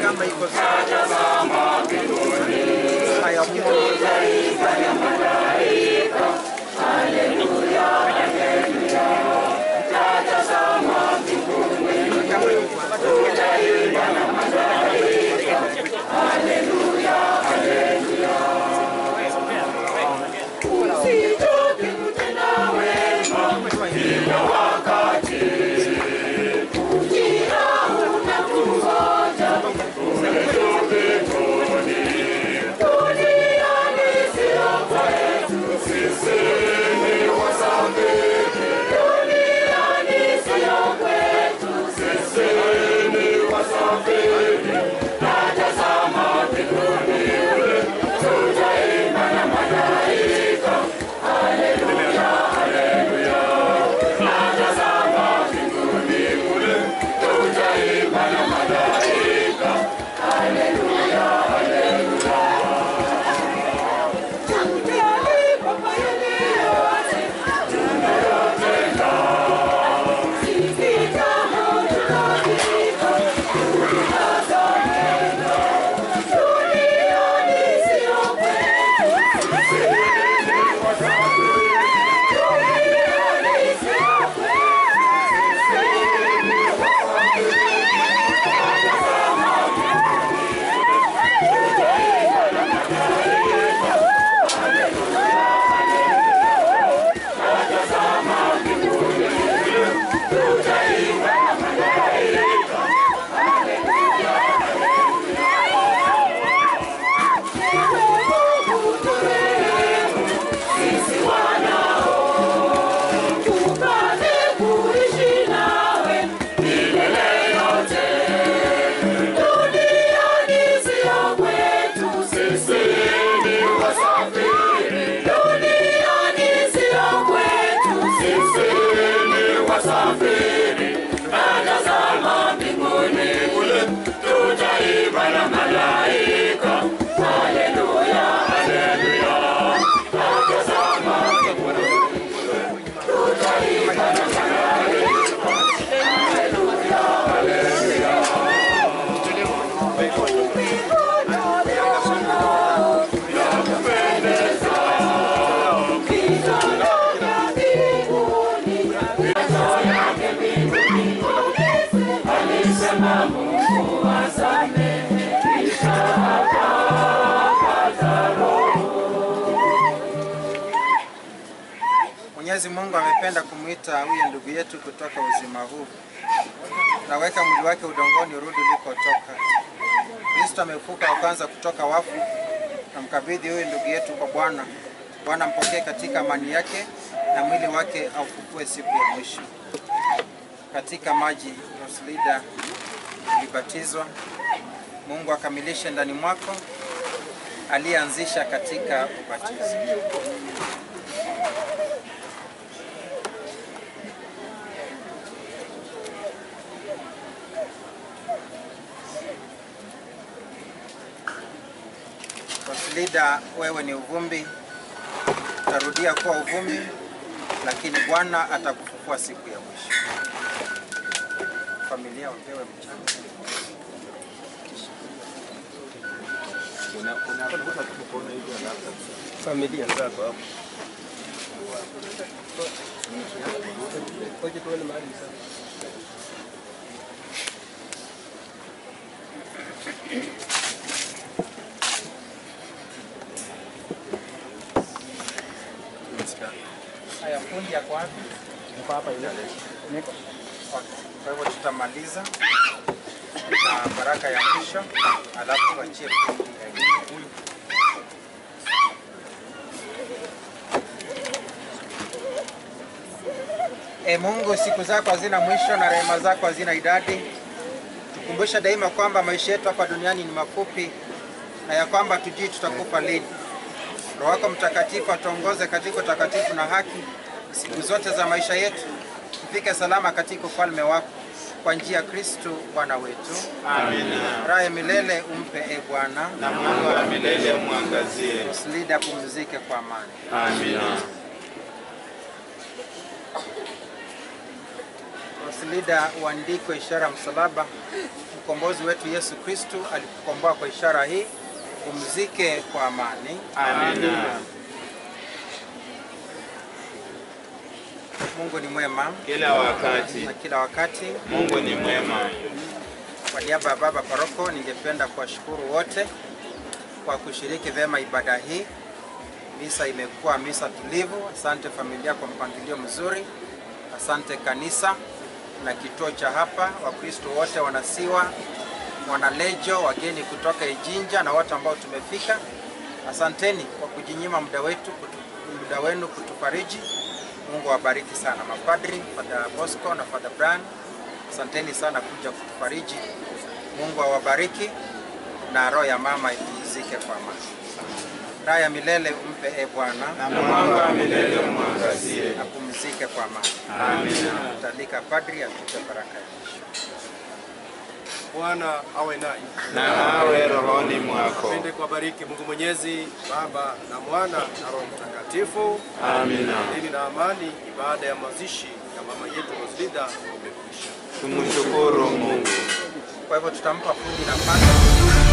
kama iko Mwenyezi Mungu amependa kumuita huyu ndugu yetu kutoka uzima huu. Naweka mwili wake udongoni urudi ulikotoka. Kristo amefufuka wa kwanza kutoka wafu. Namkabidhi huyu ndugu yetu kwa Bwana. Bwana mpokee katika amani yake na mwili wake aufufue siku ya mwisho. Katika maji Roslida ulibatizwa. Mungu akamilishe ndani mwako aliyeanzisha katika ubatizo. Roslida, wewe ni uvumbi, utarudia kuwa uvumbi, lakini Bwana atakufufua siku ya mwisho. familia wapewe mchango. Familia zako hapo. Koje tuone mahali sasa. Haya, fundi yako wapi? Niko hapa ile. Niko. Kwa hivyo tutamaliza na baraka ya mwisho, alafu tuachie fundi huyu. Mungu, siku zako hazina mwisho na rehema zako hazina idadi. Tukumbusha daima kwamba maisha yetu hapa duniani ni mafupi na ya kwamba tujui tutakufa lini. Roho wako Mtakatifu atuongoze katika utakatifu na haki siku zote za maisha yetu, tufike salama katika ufalme wako kwa njia ya Kristo Bwana wetu. Amina. Raha ya milele umpe Bwana, na Mungu wa milele umwangazie. Roslida pumzike kwa amani. Amina. Roslida, uandikwe ishara msalaba. Mkombozi wetu Yesu Kristo alikukomboa kwa ishara hii. Pumzike kwa amani. Amina. Mungu ni mwema kila wakati. Na kila wakati Mungu ni mwema. Kwa niaba ya baba paroko, ningependa kuwashukuru wote kwa kushiriki vyema ibada hii. Misa imekuwa misa tulivu. Asante familia kwa mpangilio mzuri. Asante kanisa na kituo cha hapa, Wakristo wote, wanasiwa, wanalejo, wageni kutoka Ijinja na watu ambao tumefika. Asanteni kwa kujinyima muda wenu kutufariji. Mungu awabariki sana. Mapadri, Father Bosco na Father Brian, asanteni sana kuja kutufariji. Mungu awabariki na roho ya mama ipumzike kwa amani. Raha ya milele umpe Bwana, na Mungu wa milele umwangazie. Apumzike kwa amani. Amina. Tutalika padri atupe baraka ya mwisho. Bwana awe nanyi. Na awe rohoni mwako. Napende kuwabariki Mungu Mwenyezi, Baba na Mwana na Roho Mtakatifu. Amina. Dini na amani. Ibada ya mazishi ya mama yetu Roslida imekwisha. Tumshukuru Mungu. Kwa hivyo tutampa fundi nafasi.